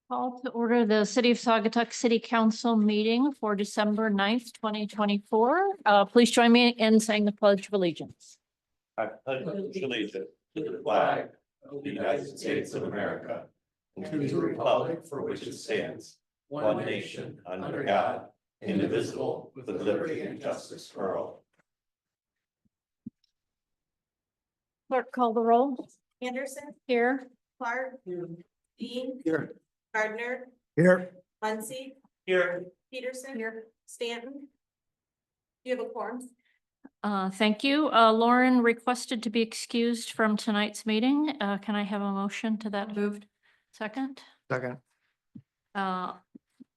Call to order the City of Saugatuck City Council meeting for December 9th, 2024. Please join me in saying the Pledge of Allegiance. I pledge allegiance to the flag of the United States of America and to the republic for which it stands, one nation under God, indivisible, with liberty and justice for all. Clerk, call the roll. Anderson, Here. Clark, Dean, Here. Gardner, Here. Muncy, Here. Peterson, Stanton. Do you have a quorum? Thank you. Lauren requested to be excused from tonight's meeting. Can I have a motion to that? Moved. Second. Second.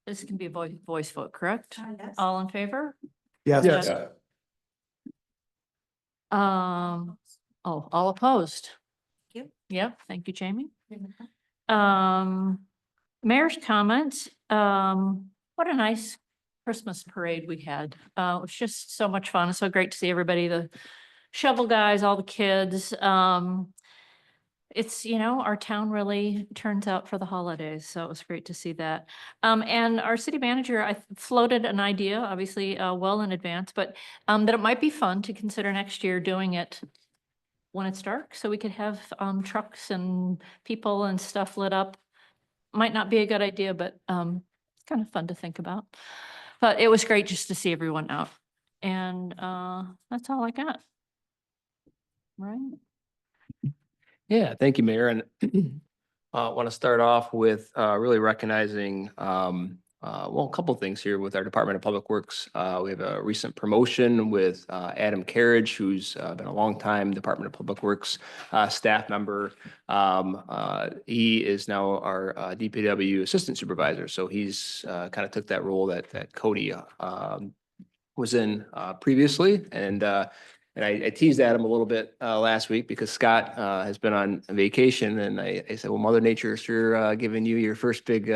This can be a voice vote, correct? Yes. All in favor? Yes. Yes. All opposed? Thank you. Yep, thank you, Jamie. Mayor's comments. What a nice Christmas parade we had. It was just so much fun. It's so great to see everybody, the shovel guys, all the kids. It's, our town really turns out for the holidays, so it was great to see that. And our city manager, I floated an idea, obviously, well in advance, but that it might be fun to consider next year doing it when it's dark, so we could have trucks and people and stuff lit up. Might not be a good idea, but it's kind of fun to think about. But it was great just to see everyone out. And that's all I got. Right? Yeah, thank you, Mayor. And I want to start off with really recognizing, a couple of things here with our Department of Public Works. We have a recent promotion with Adam Carriage, who's been a long time Department of Public Works staff member. He is now our DPW Assistant Supervisor. So he's kind of took that role that Cody was in previously. And I teased at him a little bit last week because Scott has been on vacation, and I said, well, Mother Nature is sure giving you your first big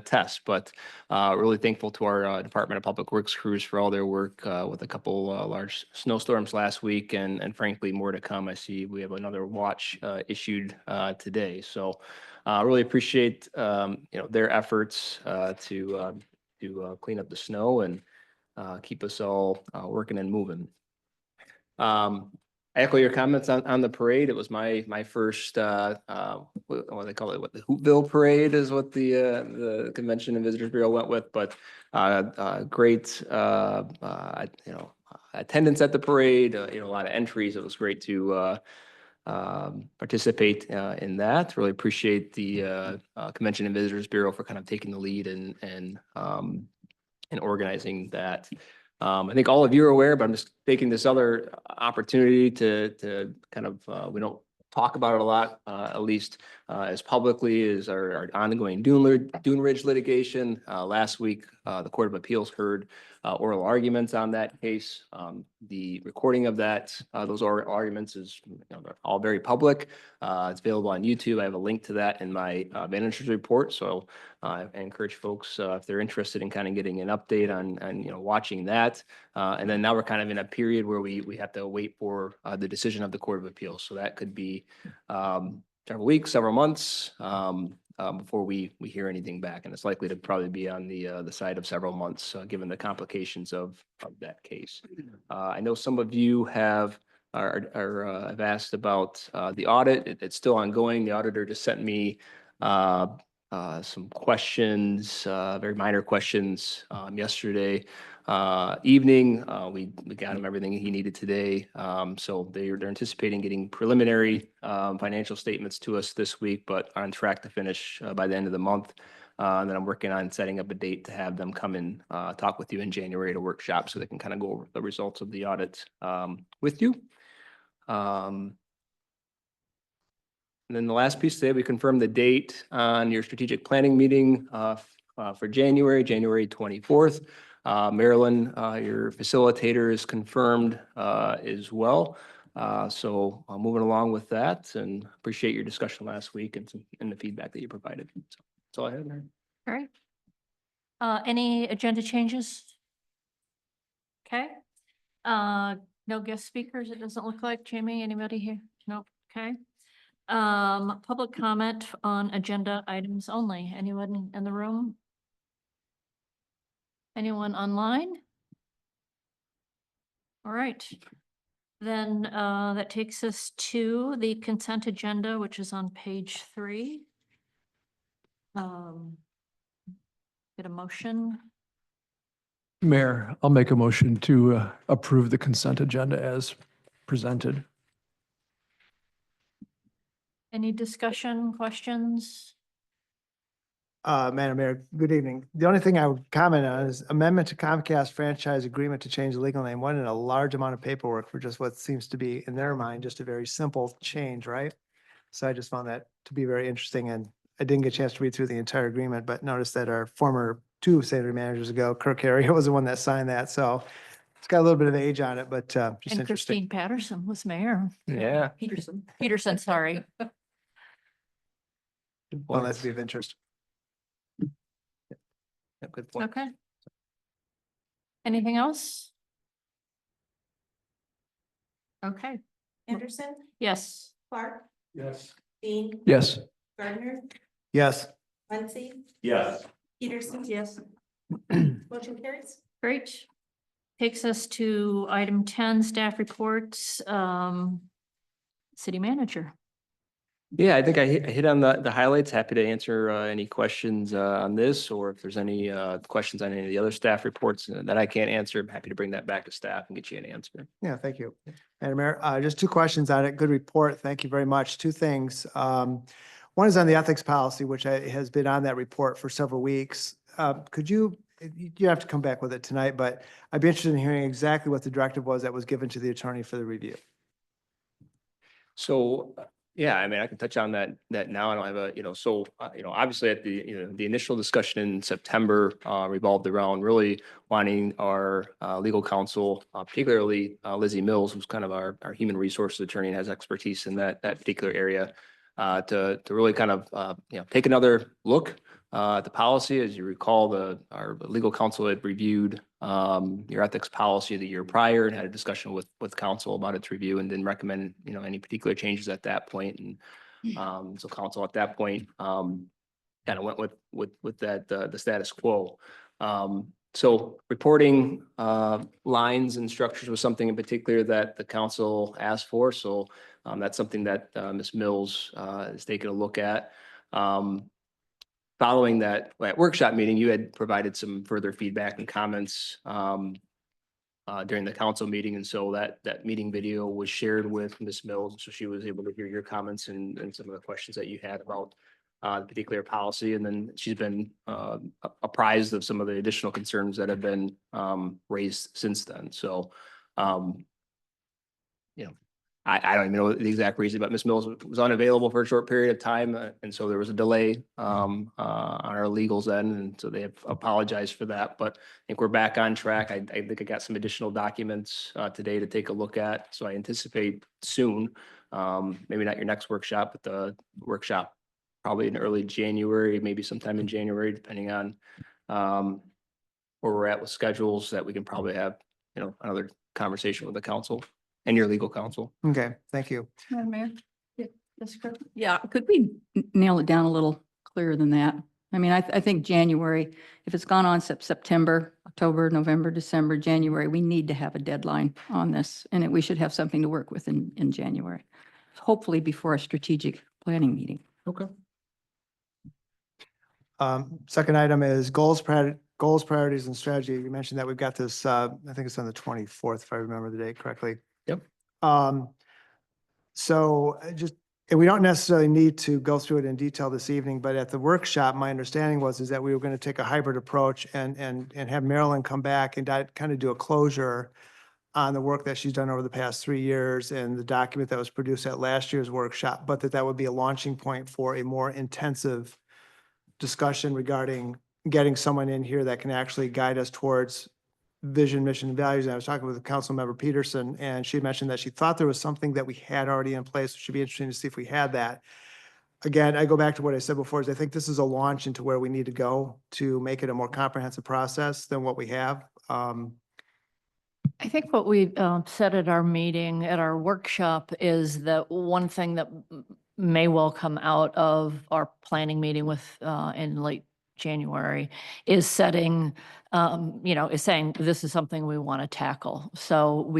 test. But really thankful to our Department of Public Works crews for all their work with a couple large snowstorms last week, and frankly, more to come. I see we have another watch issued today. So really appreciate their efforts to clean up the snow and keep us all working and moving. I echo your comments on the parade. It was my first what they call it, the Hootville Parade is what the Convention and Visitors Bureau went with, but great attendance at the parade, a lot of entries. It was great to participate in that. Really appreciate the Convention and Visitors Bureau for kind of taking the lead and organizing that. I think all of you are aware, but I'm just taking this other opportunity to kind of, we don't talk about it a lot, at least as publicly as our ongoing Dune Ridge litigation. Last week, the Court of Appeals heard oral arguments on that case. The recording of those oral arguments is they're all very public. It's available on YouTube. I have a link to that in my manager's report. So I encourage folks if they're interested in kind of getting an update on watching that. And then now we're kind of in a period where we have to wait for the decision of the Court of Appeals. So that could be several weeks, several months before we hear anything back, and it's likely to probably be on the side of several months, given the complications of that case. I know some of you have asked about the audit. It's still ongoing. The auditor just sent me some questions, very minor questions, yesterday evening. We got him everything he needed today. So they're anticipating getting preliminary financial statements to us this week, but on track to finish by the end of the month. And then I'm working on setting up a date to have them come and talk with you in January at a workshop so they can kind of go over the results of the audit with you. And then the last piece today, we confirmed the date on your strategic planning meeting for January 24th. Marilyn, your facilitator, is confirmed as well. So moving along with that, and appreciate your discussion last week and the feedback that you provided. So that's all I have, Mary. All right. Any agenda changes? Okay. No guest speakers, it doesn't look like. Jamie, anybody here? No. Okay. Public comment on agenda items only. Anyone in the room? Anyone online? All right. Then that takes us to the consent agenda, which is on page 3. Get a motion. Mayor, I'll make a motion to approve the consent agenda as presented. Any discussion, questions? Madam Mayor, good evening. The only thing I would comment on is amendment to Comcast franchise agreement to change the legal name. Went in a large amount of paperwork for just what seems to be, in their mind, just a very simple change, right? So I just found that to be very interesting, and I didn't get a chance to read through the entire agreement, but noticed that our former 2 sanitary managers ago, Kirk Harrier was the one that signed that, so it's got a little bit of age on it, but just And interesting. Christine Patterson was mayor. Yeah. Peterson, sorry. Well, that's be of interest. Yeah, good point. Okay. Anything else? Okay, Anderson, yes. Clark, Yes. Dean, Yes. Gardner, Yes. Muncy, Yes. Peterson. Yes. Motion carries. Great. Takes us to item 10, staff reports. City manager. Yeah, I think I hit on the highlights. Happy to answer any questions on this, or if there's any questions on any of the other staff reports that I can't answer, I'm happy to bring that back to staff and get you an answer. Yeah, thank you. Madam Mayor, just 2 questions on it. Good report. Thank you very much. 2 things. One is on the ethics policy, which has been on that report for several weeks. Could you have to come back with it tonight, but I'd be interested in hearing exactly what the directive was that was given to the attorney for the review. So, yeah, I mean, I can touch on that now. I don't have obviously at the initial discussion in September revolved around really wanting our legal counsel, particularly Lizzie Mills, who's kind of our human resources attorney and has expertise in that particular area, to really kind of, take another look at the policy. As you recall, our legal counsel had reviewed your ethics policy the year prior and had a discussion with counsel about its review and didn't recommend, any particular changes at that point. And so counsel at that point kind of went with that, the status quo. So reporting lines and structures was something in particular that the council asked for. So that's something that Ms. Mills has taken a look at. Following that workshop meeting, you had provided some further feedback and comments during the council meeting. And so that meeting video was shared with Ms. Mills. So she was able to hear your comments and some of the questions that you had about the particular policy. And then she's been apprised of some of the additional concerns that have been raised since then. So, I don't even know the exact reason, but Ms. Mills was unavailable for a short period of time. And so there was a delay on our legals end. And so they have apologized for that. But I think we're back on track. I think I got some additional documents today to take a look at. So I anticipate soon, maybe not your next workshop, but the workshop probably in early January, maybe sometime in January, depending on where we're at with schedules, that we can probably have, another conversation with the council and your legal counsel. Okay, thank you. Madam Mayor? Yes, Kirk? Yeah, could we nail it down a little clearer than that? I mean, I think January, if it's gone on September, October, November, December, January, we need to have a deadline on this. And we should have something to work with in January, hopefully before a strategic planning meeting. Okay. Second item is goals, priorities, and strategy. You mentioned that we've got this, I think it's on the 24th, if I remember the date correctly. Yep. So and we don't necessarily need to go through it in detail this evening, but at the workshop, my understanding is that we were going to take a hybrid approach and have Marilyn come back and kind of do a closure on the work that she's done over the past 3 years and the document that was produced at last year's workshop, but that would be a launching point for a more intensive discussion regarding getting someone in here that can actually guide us towards vision, mission, and values. And I was talking with Councilmember Peterson, and she mentioned that she thought there was something that we had already in place. It should be interesting to see if we had that. Again, I go back to what I said before, is I think this is a launch into where we need to go to make it a more comprehensive process than what we have. I think what we said at our meeting, at our workshop, is that one thing that may well come out of our planning meeting with, in late January, is setting, is saying this is something we want to tackle. So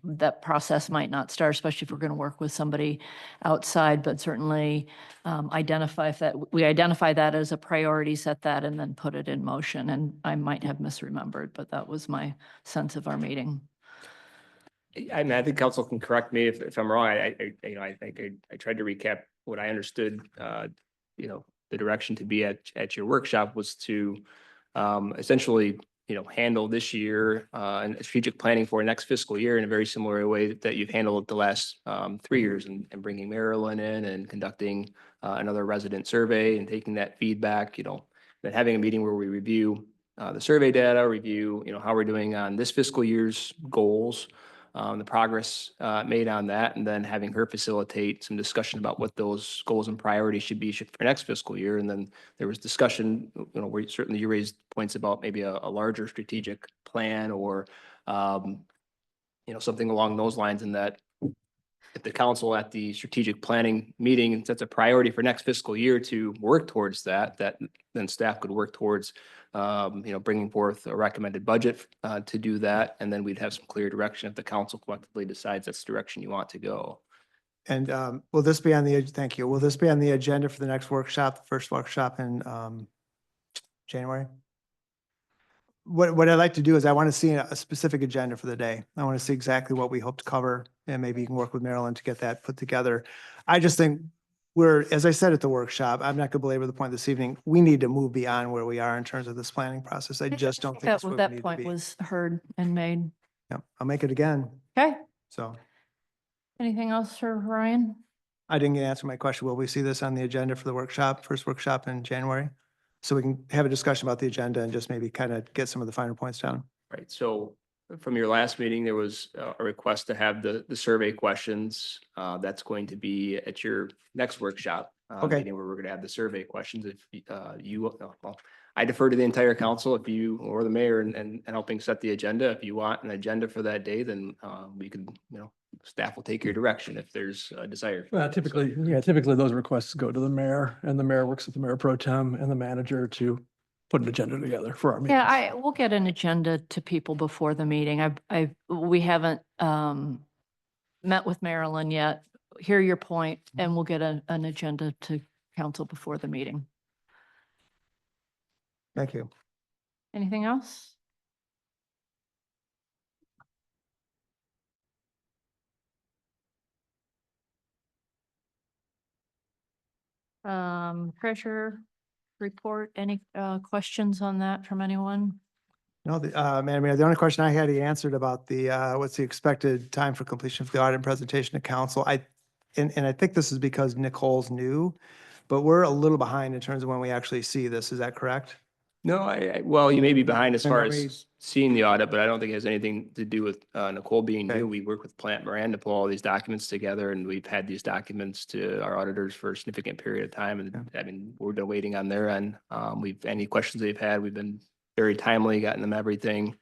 that process might not start, especially if we're going to work with somebody outside, but certainly identify that as a priority, set that, and then put it in motion. And I might have misremembered, but that was my sense of our meeting. I mean, I think council can correct me if I'm wrong. I think I tried to recap what I understood, the direction to be at your workshop was to essentially, handle this year and strategic planning for next fiscal year in a very similar way that you've handled the last 3 years, and bringing Marilyn in and conducting another resident survey and taking that feedback, then having a meeting where we review the survey data, review, how we're doing on this fiscal year's goals, the progress made on that, and then having her facilitate some discussion about what those goals and priorities should be for next fiscal year. And then there was discussion, where certainly you raised points about maybe a larger strategic plan or, something along those lines, and that if the council at the strategic planning meeting sets a priority for next fiscal year to work towards that then staff could work towards, bringing forth a recommended budget to do that. And then we'd have some clear direction if the council collectively decides that's the direction you want to go. And will this be on the, thank you, will this be on the agenda for the next workshop, the first workshop in January? What I'd like to do is I want to see a specific agenda for the day. I want to see exactly what we hope to cover, and maybe you can work with Marilyn to get that put together. I just think as I said at the workshop, I'm not going to belabor the point this evening, we need to move beyond where we are in terms of this planning process. I just don't think That that's where we need to point be. was heard and made. Yeah, I'll make it again. Okay. So Anything else for Ryan? I didn't answer my question. Will we see this on the agenda for the workshop, first workshop in January? So we can have a discussion about the agenda and just maybe kind of get some of the finer points down. Right. So from your last meeting, there was a request to have the survey questions. That's going to be at your next workshop. Okay. Meeting where we're going to have the survey questions. If well, I defer to the entire council if you or the mayor and helping set the agenda. If you want an agenda for that day, then we could, staff will take your direction if there's a desire. Well, typically those requests go to the mayor, and the mayor works with the mayor pro tem and the manager to put an agenda together for our meeting. Yeah, we'll get an agenda to people before the meeting. We haven't met with Marilyn yet. Hear your point, and we'll get an agenda to council before the meeting. Thank you. Anything else? Treasurer report, any questions on that from anyone? No, Madam Mayor, the only question I had, he answered about the, what's the expected time for completion of the audit and presentation to council. And I think this is because Nicole's new, but we're a little behind in terms of when we actually see this. Is that correct? No, well, you may be behind as far Memory- as seeing the audit, but I don't think it has anything to do with Nicole being Okay. new. We work with Plant Moran to pull all these documents together, and we've had these documents to our auditors for a significant period of time. And I mean, we've been waiting on their end. Any questions they've had, we've been very timely, gotten them everything.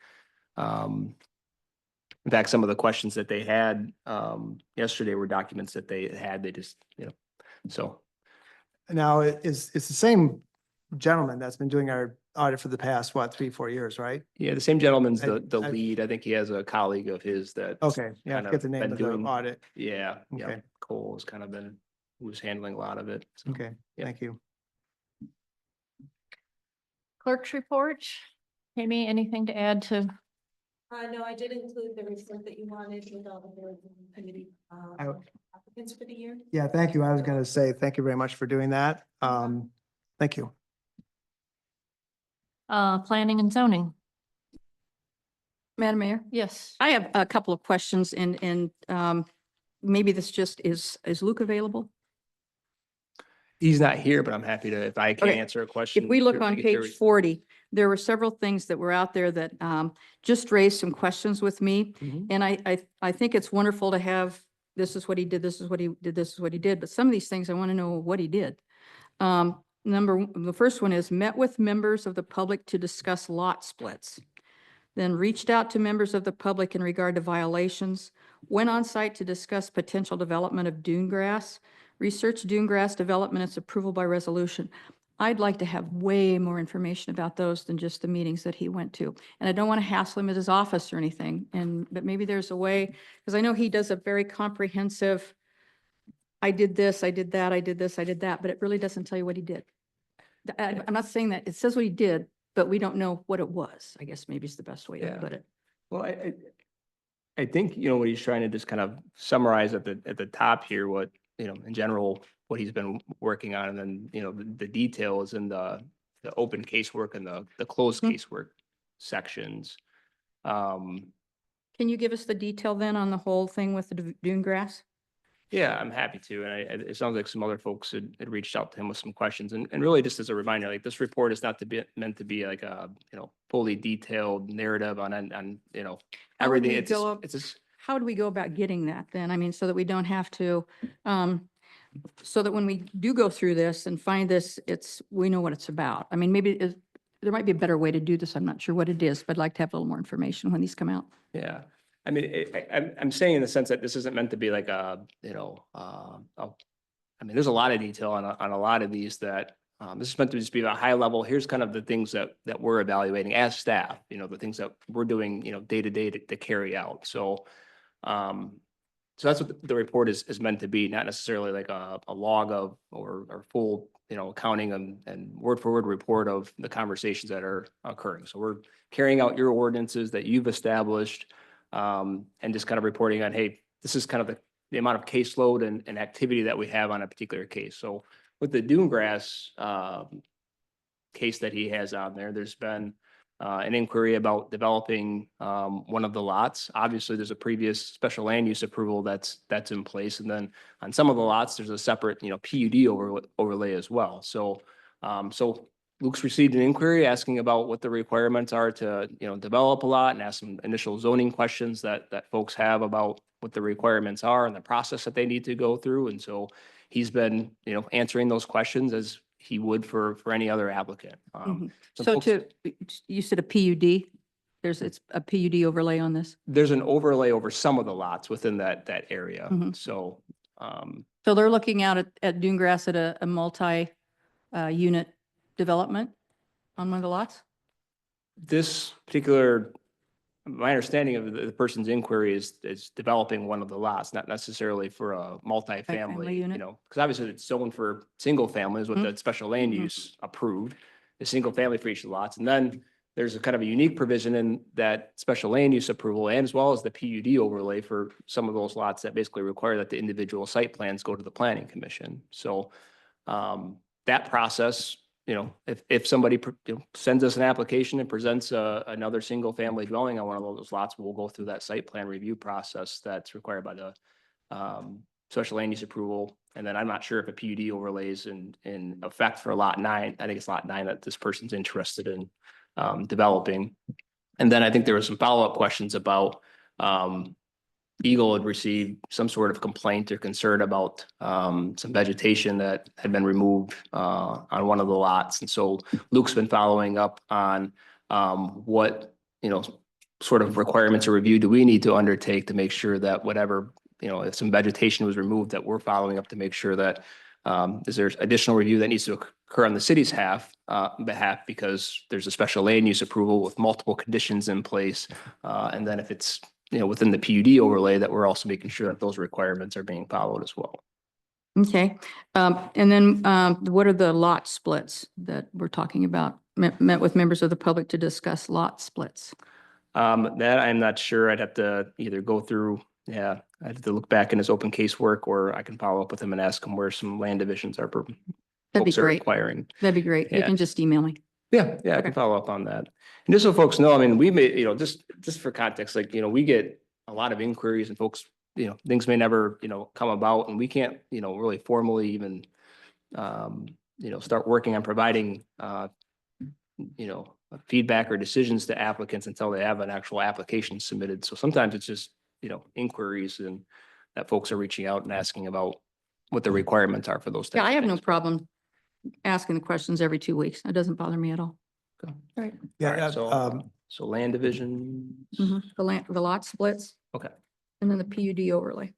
In fact, some of the questions that they had yesterday were documents that they had. They just, so. Now, it's the same gentleman that's been doing our audit for the past, 3-4 years, right? Yeah, the same gentleman's the I- lead. I think he has a colleague of his that. Okay, yeah, I kind get of the name been of the doing- audit. Yeah, Okay. Cole has kind of been, who's handling a lot of it. so. Okay, Yeah. thank you. Clerk's report. Amy, anything to add to? No, I did include the report that you wanted with all the board and committee I- applicants for the year. Yeah, thank you. I was going to say, thank you very much for doing that. Thank you. Planning and zoning. Madam Mayor, Yes. I have a couple of questions and maybe this just is Luke available? He's not here, but I'm happy to, if I can Okay. answer a question. If we look certainly on get page your- 40, there were several things that were out there that just raised some questions with me. Mhm. And I think it's wonderful to have, this is what he did, this is what he did, this is what he did. But some of these things, I want to know what he did. The first one is met with members of the public to discuss lot splits. Then reached out to members of the public in regard to violations, went on site to discuss potential development of dune grass, research dune grass development, its approval by resolution. I'd like to have way more information about those than just the meetings that he went to. And I don't want to hassle him at his office or anything, but maybe there's a way, because I know he does a very comprehensive, I did this, I did that, I did this, I did that, but it really doesn't tell you what he did. I'm not saying that, it says what he did, but we don't know what it was, I guess maybe is the best way to Yeah. put it. Well, I think, what he's trying to just kind of summarize at the top here, what, in general, what he's been working on, and then, the details in the open casework and the closed Mhm. casework sections. Can you give us the detail then on the whole thing with the dune grass? Yeah, I'm happy to. And it sounds like some other folks had reached out to him with some questions, and really just as a reminder, like this report is not meant to be like a, fully detailed narrative on, How would everything. we It's go up- it's just, How do we go about getting that then? I mean, so that we don't have to, so that when we do go through this and find this, we know what it's about. I mean, there might be a better way to do this. I'm not sure what it is, but I'd like to have a little more information when these come out. yeah. I mean, I'm saying in the sense that this isn't meant to be like a, there's a lot of detail on a lot of these that, this is meant to just be a high level. Here's kind of the things that we're evaluating as staff, the things that we're doing, day to day to carry out. So that's what the report is meant to be, not necessarily like a log of or full, accounting and word for word report of the conversations that are occurring. So we're carrying out your ordinances that you've established, and just kind of reporting on, hey, this is kind of the amount of caseload and activity that we have on a particular case. So with the dune grass case that he has on there, there's been an inquiry about developing one of the lots. Obviously, there's a previous special land use approval that's in place. And then on some of the lots, there's a separate, PUD overlay as well. So Luke's received an inquiry asking about what the requirements are to, develop a lot, and ask some initial zoning questions that folks have about what the requirements are and the process that they need to go through. And so he's been, answering those questions as he would for any other applicant. Mhm. some So folks- you said a PUD? It's a PUD overlay on this? There's an overlay over some of the lots within that area. Mhm. So, So they're looking out at dune grass at a multi-unit development on one of the lots? this particular, my understanding of the person's inquiry is developing one of the lots, not necessarily for a Multifamily multifamily, unit? because obviously it's zoned for single families with Mhm. that special land Mhm. use approved, a single family for each of the lots. And then there's a kind of a unique provision in that special land use approval, and as well as the PUD overlay for some of those lots that basically require that the individual site plans go to the planning commission. So that process, if somebody sends us an application and presents another single family dwelling on one of those lots, we'll go through that site plan review process that's required by the special land use approval. And then I'm not sure if a PUD overlay is in effect for lot 9. I think it's lot 9 that this person's interested in developing. And then I think there were some follow-up questions about Eagle had received some sort of complaint or concern about some vegetation that had been removed on one of the lots. And so Luke's been following up on what, sort of requirements or review do we need to undertake to make sure that whatever, if some vegetation was removed, that we're following up to make sure that is there additional review that needs to occur on the city's behalf, because there's a special land use approval with multiple conditions in place. And then if it's, within the PUD overlay, that we're also making sure that those requirements are being followed as well. Okay. And then what are the lot splits that we're talking about? Met with members of the public to discuss lot splits. That I'm not sure. I'd have to either go through, I'd have to look back in his open case work, or I can follow up with him and ask him where some land divisions are. That'd be folks are great. requiring. That'd be great. You Yeah. can just email me. Yeah, I Okay. can follow up on that. And just so folks know, I mean, we may, just for context, like, we get a lot of inquiries and folks, things may never, come about, and we can't, really formally even, start working on providing, feedback or decisions to applicants until they have an actual application submitted. So sometimes it's just, inquiries and that folks are reaching out and asking about what the requirements are for those. Yeah, types I of have no things. problem asking the questions every 2 weeks. That doesn't bother me at all. Okay. Right. Yeah, All right, so land division. The lot splits. Okay. And then the PUD overlay.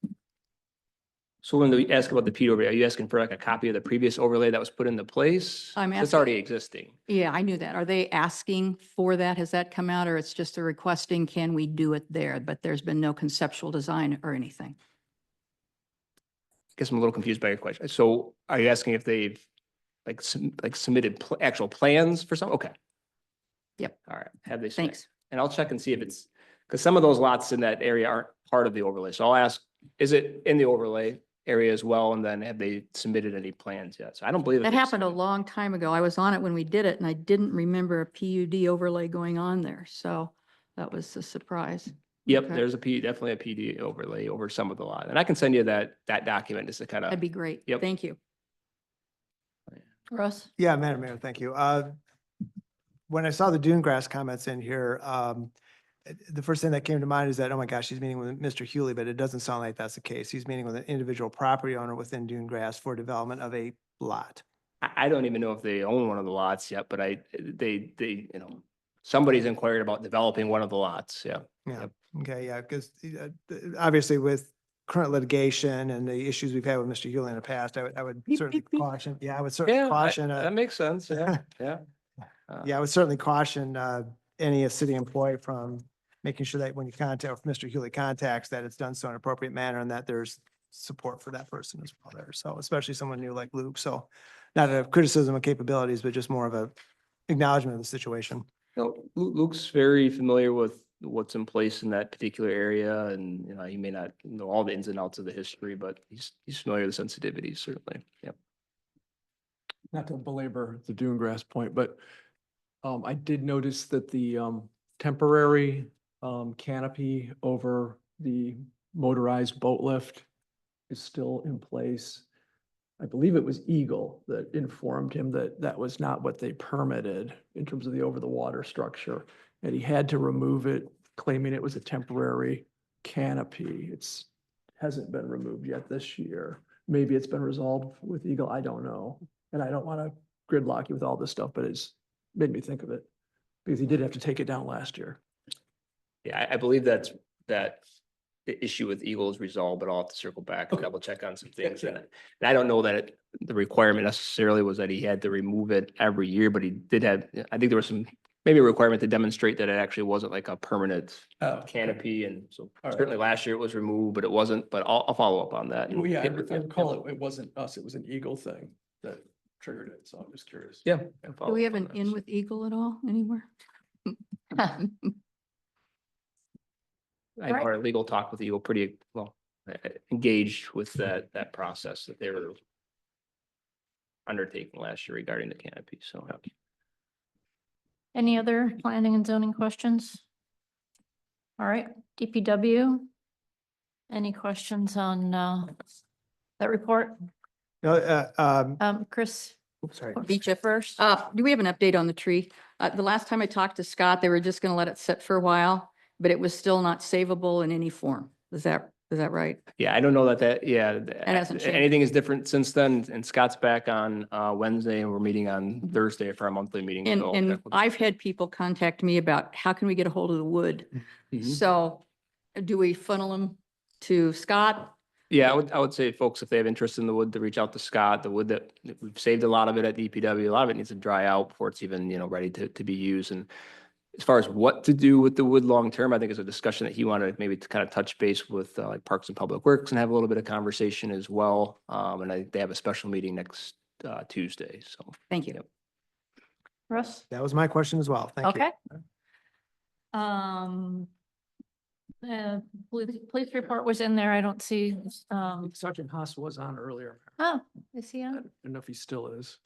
So when you ask about the P overlay, are you asking for like a copy of the previous overlay that was put into place? I'm It's asking- already existing. Yeah, I knew that. Are they asking for that? Has that come out or it's just a requesting, can we do it there? But there's been no conceptual design or anything. Guess I'm a little confused by your question. So are you asking if they've like submitted actual plans for some? Okay. Yep. All right. Have they? Thanks. And I'll check and see if it's, because some of those lots in that area aren't part of the overlay. So I'll ask, is it in the overlay area as well? And then have they submitted any plans yet? So I don't believe. That happened a long time ago. I was on it when we did it and I didn't remember a PUD overlay going on there. So that was a surprise. Yep, Okay. there's definitely a PD overlay over some of the lot. And I can send you that document just to kind of. That'd be great. Yep. Thank you. Russ? Yeah, Madam Mayor, thank you. When I saw the dune grass comments in here, the first thing that came to mind is that, oh my gosh, he's meeting with Mr. Hewley, but it doesn't sound like that's the case. He's meeting with an individual property owner within dune grass for development of a lot. I don't even know if they own one of the lots yet, but somebody's inquired about developing one of the lots, yeah. Yeah, Yep. okay, yeah, because obviously with current litigation and the issues we've had with Mr. Hewley in the past, I would Beep, certainly beep, beep. caution, yeah, I would certainly Yeah, caution. that makes sense, yeah, yeah. Yeah, I would certainly caution any city employee from making sure that when you contact, if Mr. Hewley contacts, that it's done so in an appropriate manner and that there's support for that person as well there. So especially someone new like Luke. So not a criticism of capabilities, but just more of a acknowledgement of the situation. No, Luke's very familiar with what's in place in that particular area and, he may not know all the ins and outs of the history, but he's familiar with the sensitivities, certainly, yep. Not to belabor the dune grass point, but I did notice that the temporary canopy over the motorized boat lift is still in place. I believe it was Eagle that informed him that that was not what they permitted in terms of the over the water structure. And he had to remove it, claiming it was a temporary canopy. It's hasn't been removed yet this year. Maybe it's been resolved with Eagle, I don't know. And I don't want to gridlock you with all this stuff, but it's made me think of it. Because he did have to take it down last year. Yeah, I believe that the issue with Eagle is resolved, but I'll have to circle back and Okay. double check on some Yeah, things. yeah. And I don't know that the requirement necessarily was that he had to remove it every year, but he did have, I think there was maybe a requirement to demonstrate that it actually wasn't like a permanent canopy. And so All right. certainly last year it was removed, but it wasn't, but I'll follow up on that. and Well, yeah, get with I you. recall it wasn't us, it was an Eagle thing that triggered it, so I'm just curious. Yeah. I'll Do follow we up have on an that. in with Eagle at all anywhere? I know our legal talk with Eagle pretty well engaged with that process that they were undertaking last year regarding the canopy. So Any other planning and zoning questions? All right, DPW. Any questions on that report? Chris? Oops, sorry. Beat you first. Do we have an update on the tree? The last time I talked to Scott, they were just gonna let it sit for a while, but it was still not savable in any form. Is that right? yeah, I don't know hasn't changed. anything is different since then. And Scott's back on Wednesday and we're meeting on Thursday for our monthly meeting. And, so and that would- I've had people contact me about how can we get a hold of the wood? Mhm. So do we funnel them to Scott? Yeah, I would say folks, if they have interest in the wood, to reach out to Scott. The wood that we've saved a lot of it at DPW, a lot of it needs to dry out before it's even, ready to be used. And as far as what to do with the wood long term, I think is a discussion that he wanted maybe to kind of touch base with like Parks and Public Works and have a little bit of conversation as well. And they have a special meeting next Tuesday. So Thank you. Yep. Russ? That was my question as well. Thank you. Okay. Police report was in there. I don't see, Sergeant Haas was on earlier. oh, is he I on? don't know if he still is.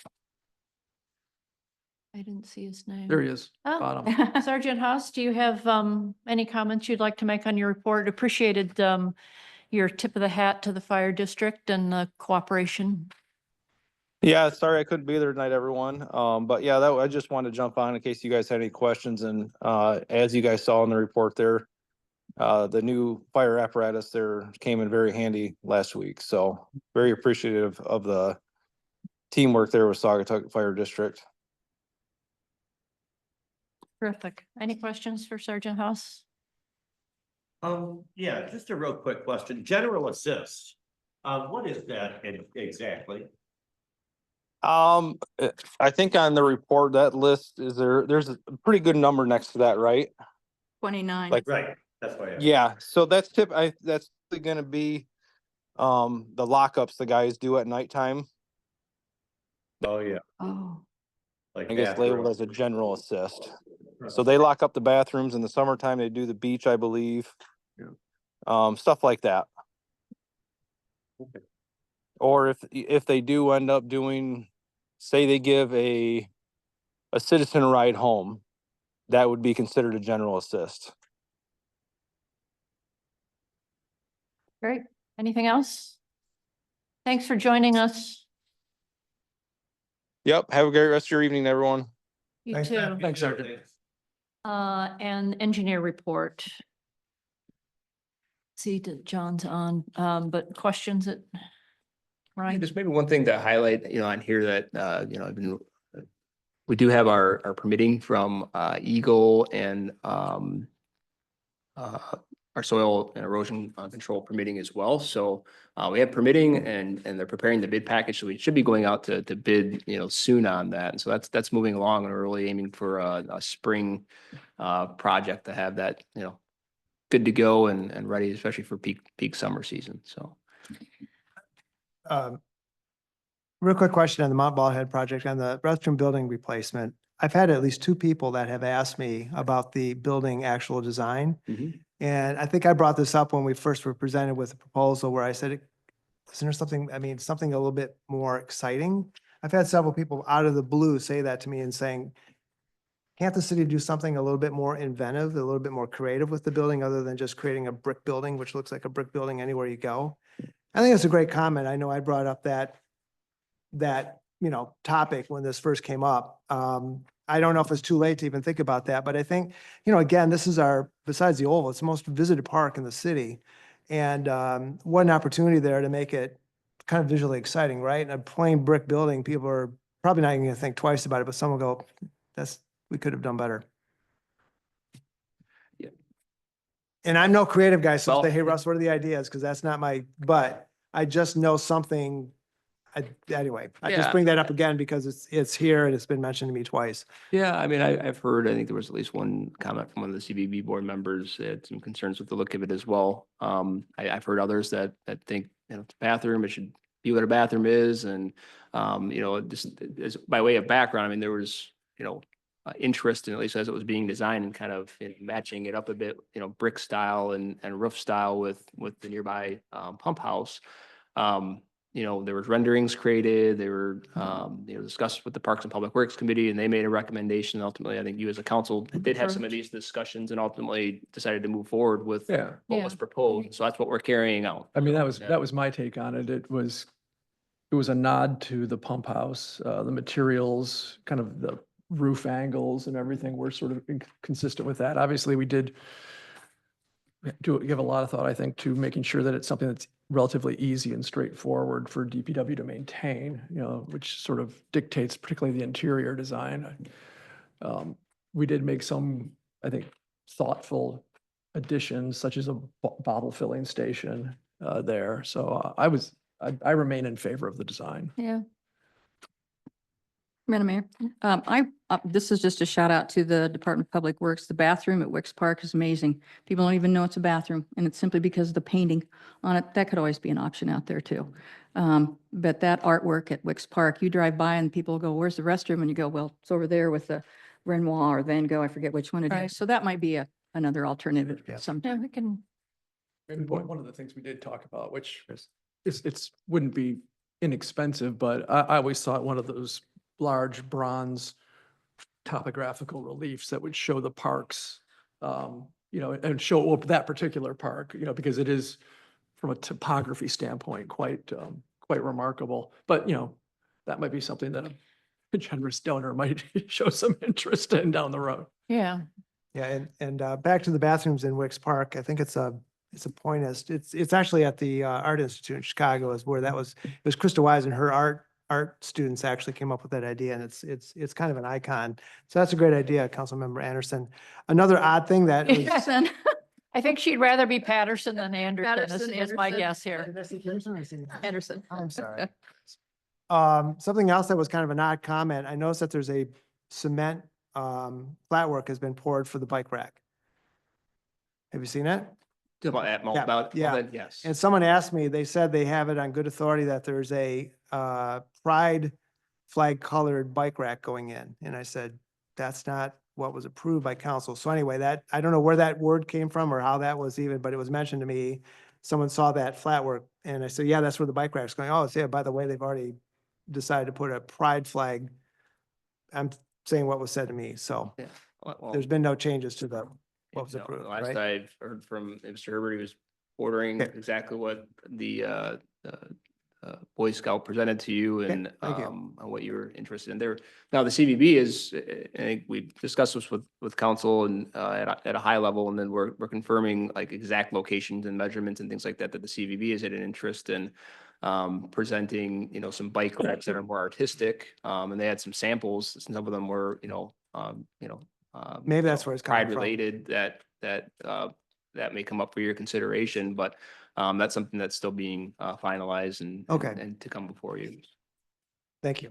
I didn't see his name. There he is, Oh. bottom. Sergeant Haas, do you have any comments you'd like to make on your report? Appreciated your tip of the hat to the fire district and the cooperation. Yeah, sorry I couldn't be there tonight, everyone. But yeah, I just wanted to jump on in case you guys had any questions. And as you guys saw in the report there, the new fire apparatus there came in very handy last week. So very appreciative of the teamwork there with Saugatuck Fire District. Terrific. Any questions for Sergeant Haas? Yeah, just a real quick question. General Assist, What is that exactly? I think on the report, that list is there's a pretty good number next to that, right? 29. Like, Right, that's why. yeah, so that's that's gonna be, the lockups the guys do at nighttime. Oh, yeah. Oh, Like I guess labeled bathroom. as a general assist. So they lock up the bathrooms in the summertime. They do the beach, I believe. Stuff like that. Okay. Or if they do end up doing, say they give a citizen a ride home, that would be considered a general assist. Great. Anything else? Thanks for joining us. Yep. Have a great rest of your evening, everyone. You Thanks, too. Matt. Thanks, Sergeant. And engineer report. See that John's on, but questions that, Yeah, right? There's maybe one thing to highlight, on here that, I've been, we do have our permitting from, Eagle and, our soil and erosion control permitting as well. So, we have permitting and they're preparing the bid package. So we should be going out to bid, soon on that. And so that's moving along and we're really aiming for a spring, project to have that, good to go and ready, especially for peak summer season. So. Real quick question on the Mount Ballhead project, on the restroom building replacement. I've had at least two people that have asked me about the building actual design. And I think I brought this up when we first were presented with the proposal where I said, isn't there something, something a little bit more exciting? I've had several people out of the blue say that to me and saying, can't the city do something a little bit more inventive, a little bit more creative with the building other than just creating a brick building, which looks like a brick building anywhere you go? I think it's a great comment. I know I brought up that topic when this first came up. I don't know if it's too late to even think about that, but I think, again, this is besides the Oval, it's the most visited park in the city. And what an opportunity there to make it kind of visually exciting, right? And a plain brick building, people are probably not even gonna think twice about it, but some will go, we could have done better. Yeah. And I'm no creative guy, so Well- say, hey, Russ, what are the ideas? Because that's not but I just know something. Anyway, I just Yeah. bring that up again because it's here and it's been mentioned to me twice. Yeah, I've heard, I think there was at least one comment from one of the CVB board members that had some concerns with the look of it as well. I've heard others that think, it's a bathroom, it should be what a bathroom is. And, just as by way of background, there was, interest in, at least as it was being designed and kind of matching it up a bit, brick style and roof style with the nearby pump house. There was renderings created, they were, discussed with the Parks and Public Works Committee, and they made a recommendation. Ultimately, I think you as a council did have some of these discussions and ultimately decided to move forward with Yeah. what was proposed. So that's what we're carrying out. That was my take on it. It was a nod to the pump house, the materials, kind of the roof angles and everything were sort of consistent with that. Obviously, we did give a lot of thought, I think, to making sure that it's something that's relatively easy and straightforward for DPW to maintain, which sort of dictates particularly the interior design. We did make some, I think, thoughtful additions, such as a bottle filling station there. So I remain in favor of the design. yeah. Madam Mayor, this is just a shout out to the Department of Public Works. The bathroom at Wicks Park is amazing. People don't even know it's a bathroom, and it's simply because of the painting on it. That could always be an option out there too. But that artwork at Wicks Park, you drive by and people go, where's the restroom? And you go, well, it's over there with the Renoir or Van Gogh. I forget which one it Right. is. So that might be another alternative Yeah. sometime. Yeah, we can, And one of the things we did talk about, which wouldn't be inexpensive, but I always thought one of those large bronze topographical reliefs that would show the parks, and show up that particular park, because it is from a topography standpoint, quite remarkable. But, that might be something that a generous donor might show some interest in down the road. yeah. Yeah, and back to the bathrooms in Wicks Park, I think it's a Pointist. It's actually at the Art Institute in Chicago is where it was Krista Wise and her art students actually came up with that idea, and it's kind of an icon. So that's a great idea, Councilmember Anderson. Another odd thing that was, Yes, and I think she'd rather be Patterson than Anderson, Patterson, is my Anderson. guess here. Did I see Pearson or I see- Anderson. I'm sorry. Something else that was kind of an odd comment, I noticed that there's a cement, flat work has been poured for the bike rack. Have you seen it? About that, Yeah, about, yeah. well, then, yes. And someone asked me, they said they have it on good authority that there's a, pride flag colored bike rack going in. And I said, that's not what was approved by council. So anyway, that, I don't know where that word came from or how that was even, but it was mentioned to me. Someone saw that flat work and I said, yeah, that's where the bike rack's going. Oh, it's, yeah, by the way, they've already decided to put a pride flag. I'm saying what was said to me. So Yeah. Well, there's been no changes to the, what was no, approved, Last right? I've heard from Mr. Herbert, he was ordering Okay. exactly what the Boy Scout presented to you Okay, and thank you. on what you were interested in there. Now, the CBB is, I think we discussed this with council and at a high level, and then we're confirming like exact locations and measurements and things like that, that the CBB is at an interest in presenting, some bike racks that are more artistic. And they had some samples. Some of them were, Maybe that's where it's coming pride from. related that may come up for your consideration, but that's something that's still being finalized and Okay. and to come before you. Thank you.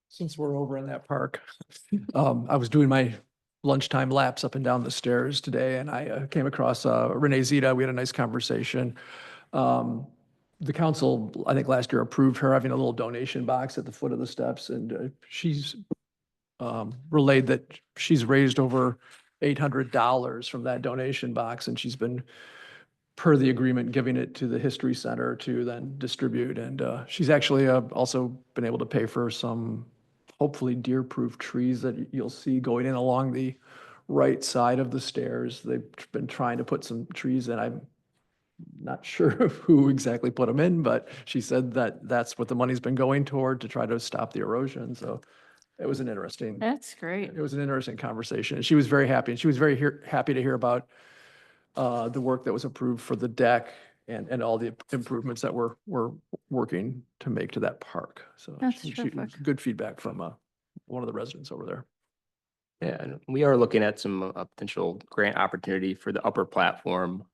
Since we're over in that park, I was doing my lunchtime laps up and down the stairs today and I came across Renee Zita. We had a nice conversation. The council, I think last year approved her having a little donation box at the foot of the steps and she's relayed that she's raised over $800 from that donation box and she's been, per the agreement, giving it to the History Center to then distribute. And she's actually also been able to pay for some hopefully deer-proof trees that you'll see going in along the right side of the stairs. They've been trying to put some trees in. I'm not sure who exactly put them in, but she said that that's what the money's been going toward to try to stop the erosion. So it was an interesting, That's great. it was an interesting conversation. And she was very happy. And she was very happy to hear about the work that was approved for the deck and all the improvements that we're working to make to that park. So That's she- terrific. good feedback from one of the residents over there. Yeah, and we are looking at some potential grant opportunity for the upper platform.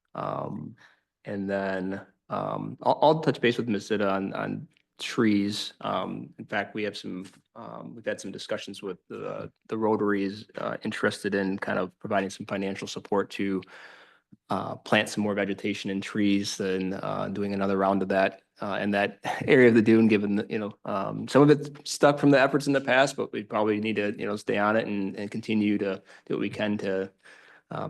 And then I'll touch base with Ms. Zita on trees. In fact, we have we've had some discussions with the Rotaries interested in kind of providing some financial support to plant some more vegetation and trees and doing another round of that in that area of the dune, given some of it's stuck from the efforts in the past, but we probably need to, stay on it and continue to do what we can to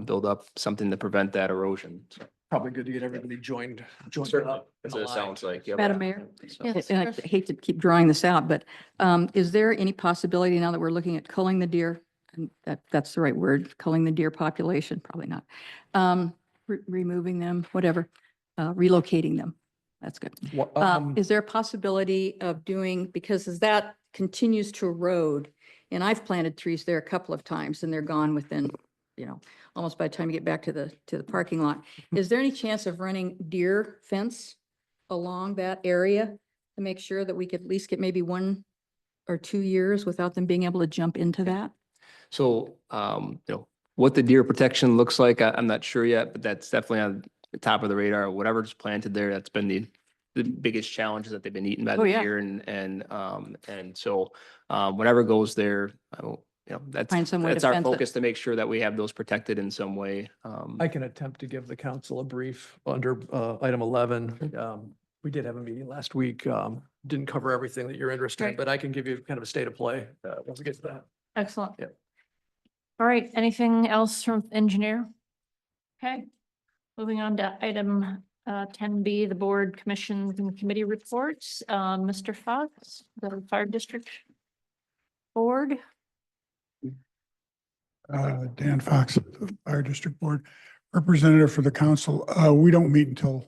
build up something to prevent that erosion. So, Probably good to get everybody joined certainly, up. that's what it sounds like. Yep. Madam Mayor? So- Yes, And I Chris. hate to keep drawing this out, but is there any possibility now that we're looking at culling the deer? And that's the right word, culling the deer population, probably not. Removing them, whatever, relocating them. That's good. Is there a possibility of doing, because as that continues to erode, and I've planted trees there a couple of times and they're gone within, almost by the time you get back to the parking lot. Is there any chance of running deer fence along that area to make sure that we could at least get maybe 1 or 2 years without them being able to jump into that? So, what the deer protection looks like, I'm not sure yet, but that's definitely on the top of the radar. Whatever's planted there, that's been the biggest challenge is that they've been eaten by Oh, the yeah. deer and so, whatever goes there, that's, Find some way to that's our fence it. focus to make sure that we have those protected in some way. I can attempt to give the council a brief under item 11. We did have a meeting last week. Didn't cover everything that you're interested in, Right. but I can give you kind of a state of play once we get to that. Excellent. Yep. All right, anything else from engineer? Okay, moving on to item 10B, the board commissions and committee reports. Mr. Fox, the fire district board. Dan Fox, the Fire District Board, representative for the council. We don't meet until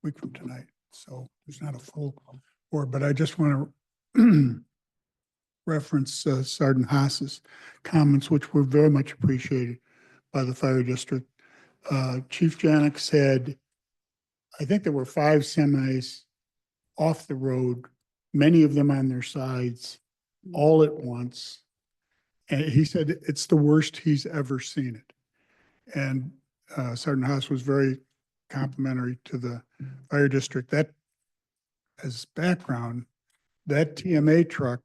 week from tonight, so there's not a full board, but I just want to reference Sergeant Haas's comments, which were very much appreciated by the fire district. Chief Janik said, I think there were 5 semis off the road, many of them on their sides, all at once. And he said it's the worst he's ever seen it. And Sergeant Haas was very complimentary to the fire district. That, as background, that TMA truck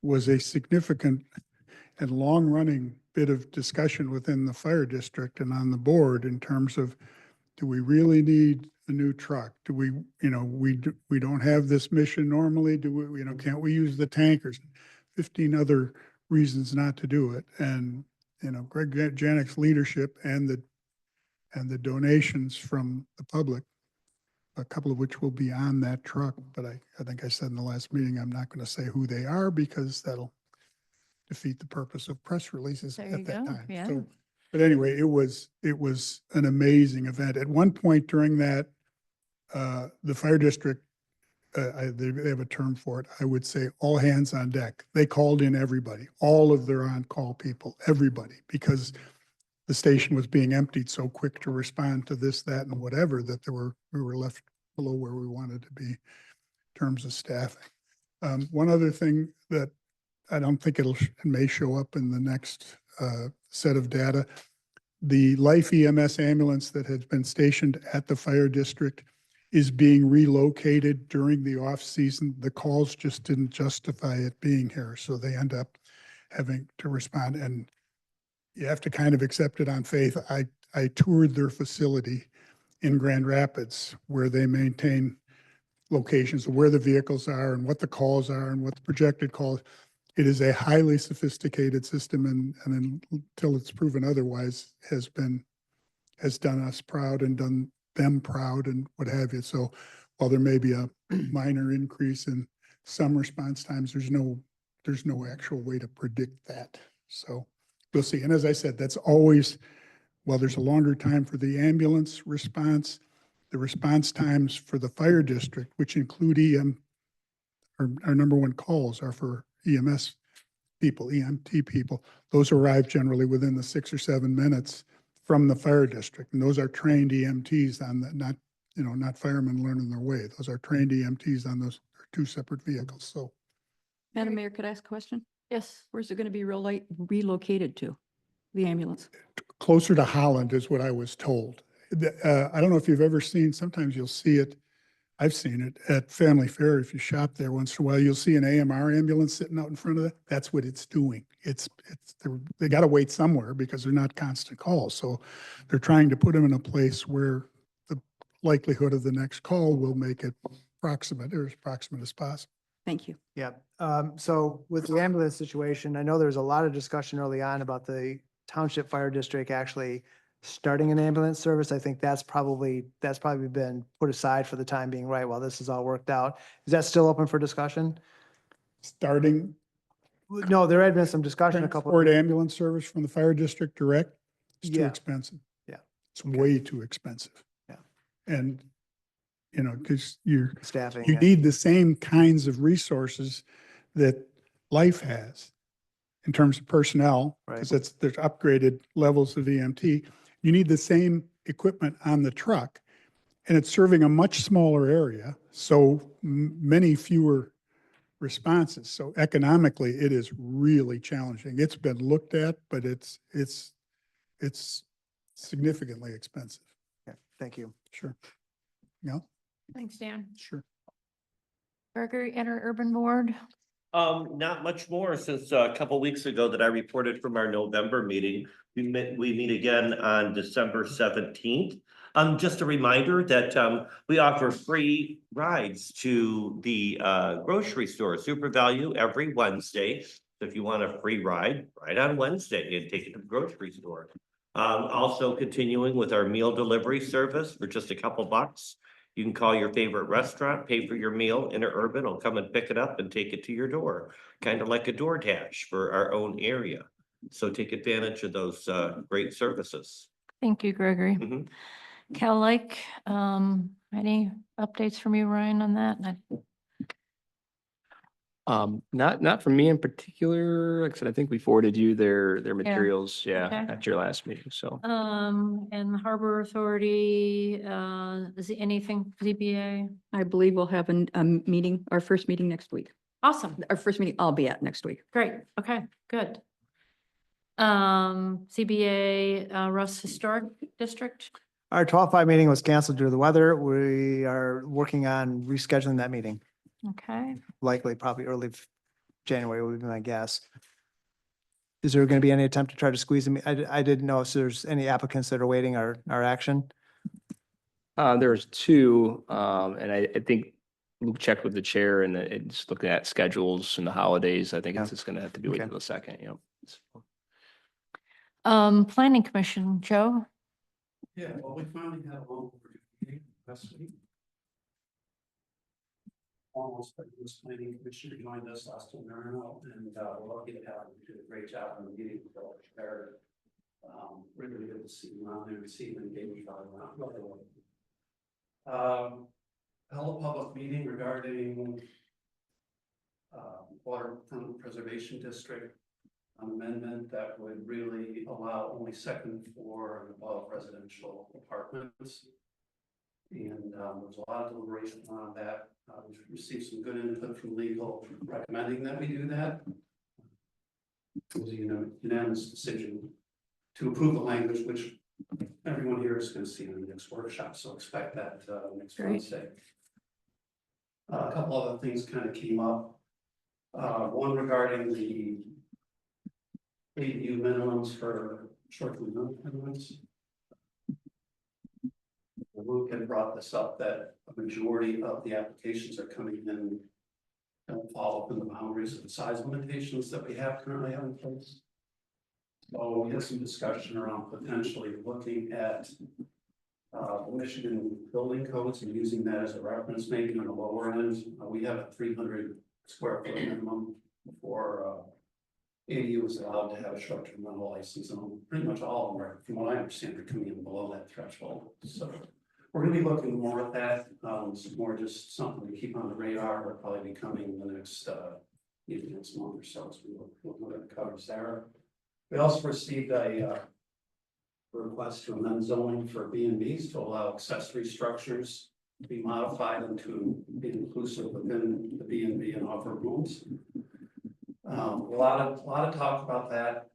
was a significant and long-running bit of discussion within the fire district and on the board in terms of, do we really need a new truck? Do we, we don't have this mission normally, do we, can't we use the tankers? 15 other reasons not to do it. And, Greg Janik's leadership and the donations from the public, a couple of which will be on that truck, but I think I said in the last meeting, I'm not going to say who they are because that'll defeat the purpose of press releases There you at that go, time. yeah. So, but anyway, it was an amazing event. At one point during that, the fire district, they have a term for it. I would say all hands on deck. They called in everybody, all of their on-call people, everybody, because the station was being emptied so quick to respond to this, that, and whatever, that we were left below where we wanted to be in terms of staffing. One other thing that I don't think it may show up in the next set of data, the Life EMS ambulance that has been stationed at the fire district is being relocated during the off-season. The calls just didn't justify it being here, so they end up having to respond. And you have to kind of accept it on faith. I toured their facility in Grand Rapids where they maintain locations of where the vehicles are and what the calls are and what the projected calls. It is a highly sophisticated system and until it's proven otherwise has done us proud and done them proud and what have you. So while there may be a minor increase in some response times, there's no actual way to predict that. So we'll see. And as I said, that's always, while there's a longer time for the ambulance response, the response times for the fire district, which include our number one calls are for EMS people, EMT people. Those arrive generally within the 6 or 7 minutes from the fire district. And those are trained EMTs on that, not firemen learning their way. Those are trained EMTs on those two separate vehicles. So Madam Mayor, could I ask a question? Yes. Where's it going to be relocated to, the ambulance? closer to Holland is what I was told. I don't know if you've ever seen, sometimes you'll see it. I've seen it at Family Fair. If you shop there once in a while, you'll see an AMR ambulance sitting out in front of it. That's what it's doing. They got to wait somewhere because they're not constant calls. So they're trying to put them in a place where the likelihood of the next call will make it proximate or as proximate as possible. Thank you. Yeah. So with the ambulance situation, I know there was a lot of discussion early on about the township fire district actually starting an ambulance service. I think that's probably been put aside for the time being, right, while this is all worked out. Is that still open for discussion? Starting No, there had been some discussion a couple. transport ambulance service from the fire district direct is too Yeah. expensive. Yeah. It's way too expensive. Yeah. And, because Staffing. you yeah. need the same kinds of resources that life has in terms of personnel, because there's upgraded levels of EMT. You need the same equipment on the truck, and it's serving a much smaller area, so many fewer responses. So economically, it is really challenging. It's been looked at, but it's significantly expensive. Yeah, thank you. Sure. Yeah, Thanks, Dan. sure. Gregory, Interurban Board. Not much more since a couple weeks ago that I reported from our November meeting. We meet again on December 17th. Just a reminder that we offer free rides to the grocery store, Super Value, every Wednesday. So if you want a free ride on Wednesday and take it to the grocery store. Also continuing with our meal delivery service for just a couple bucks. You can call your favorite restaurant, pay for your meal, Interurban will come and pick it up and take it to your door. Kind of like a DoorDash for our own area. So take advantage of those great services. Thank you, Gregory. Mhm. Cal-like, any updates from you, Ryan, on that? Not from me in particular. Like I said, I think we forwarded you their materials, Okay. at your last meeting, so. And the Harbor Authority, is it anything ZBA? I believe we'll have a meeting, our first meeting next week. Awesome, Our first meeting I'll be at next week. great, okay, good. CBA, Russ Historic District. Our 12-5 meeting was canceled due to the weather. We are working on rescheduling that meeting, Okay. likely probably early January would be my guess. Is there going to be any attempt to try to squeeze them? I didn't know if there's any applicants that are waiting our action. There's two, and I think Luke checked with the chair and just looking at schedules and the holidays. I think it's Yeah. just gonna have to be waited Okay. till the second, you know. Planning Commission, Joe? Yeah, well, we finally had a long meeting last week. Almost, but this planning commissioner joined us last time around, and we're lucky to have him. He did a great job in the meeting. Really good to see him around there and see him engaged around. Held a public meeting regarding waterfront preservation district amendment that would really allow only second floor and above residential apartments. And there's a lot of deliberation on that. We've received some good input from legal recommending that we do that. It was a unanimous decision to approve the language, which everyone here is going to see in the next workshop. So expect that next Great. Wednesday. A couple other things kind of came up. One regarding the ADU minimums for short-term rental permits. Luke had brought this up, that a majority of the applications are coming in don't fall within the boundaries of the size limitations that we have currently in place. So we had some discussion around potentially looking at the Michigan building codes and using that as a reference, maybe on the lower end. We have a 300 square foot minimum for ADU is allowed to have a short-term rental license, and pretty much all of them are, from what I understand, are coming in below that threshold. So we're gonna be looking more at that. It's more just something to keep on the radar. Will probably be coming in the next next month or so. So we're gonna cover Sarah. We also received a request to amend zoning for B&Bs to allow accessory structures to be modified and to be inclusive within the B&B and offer rooms. A lot of talk about that.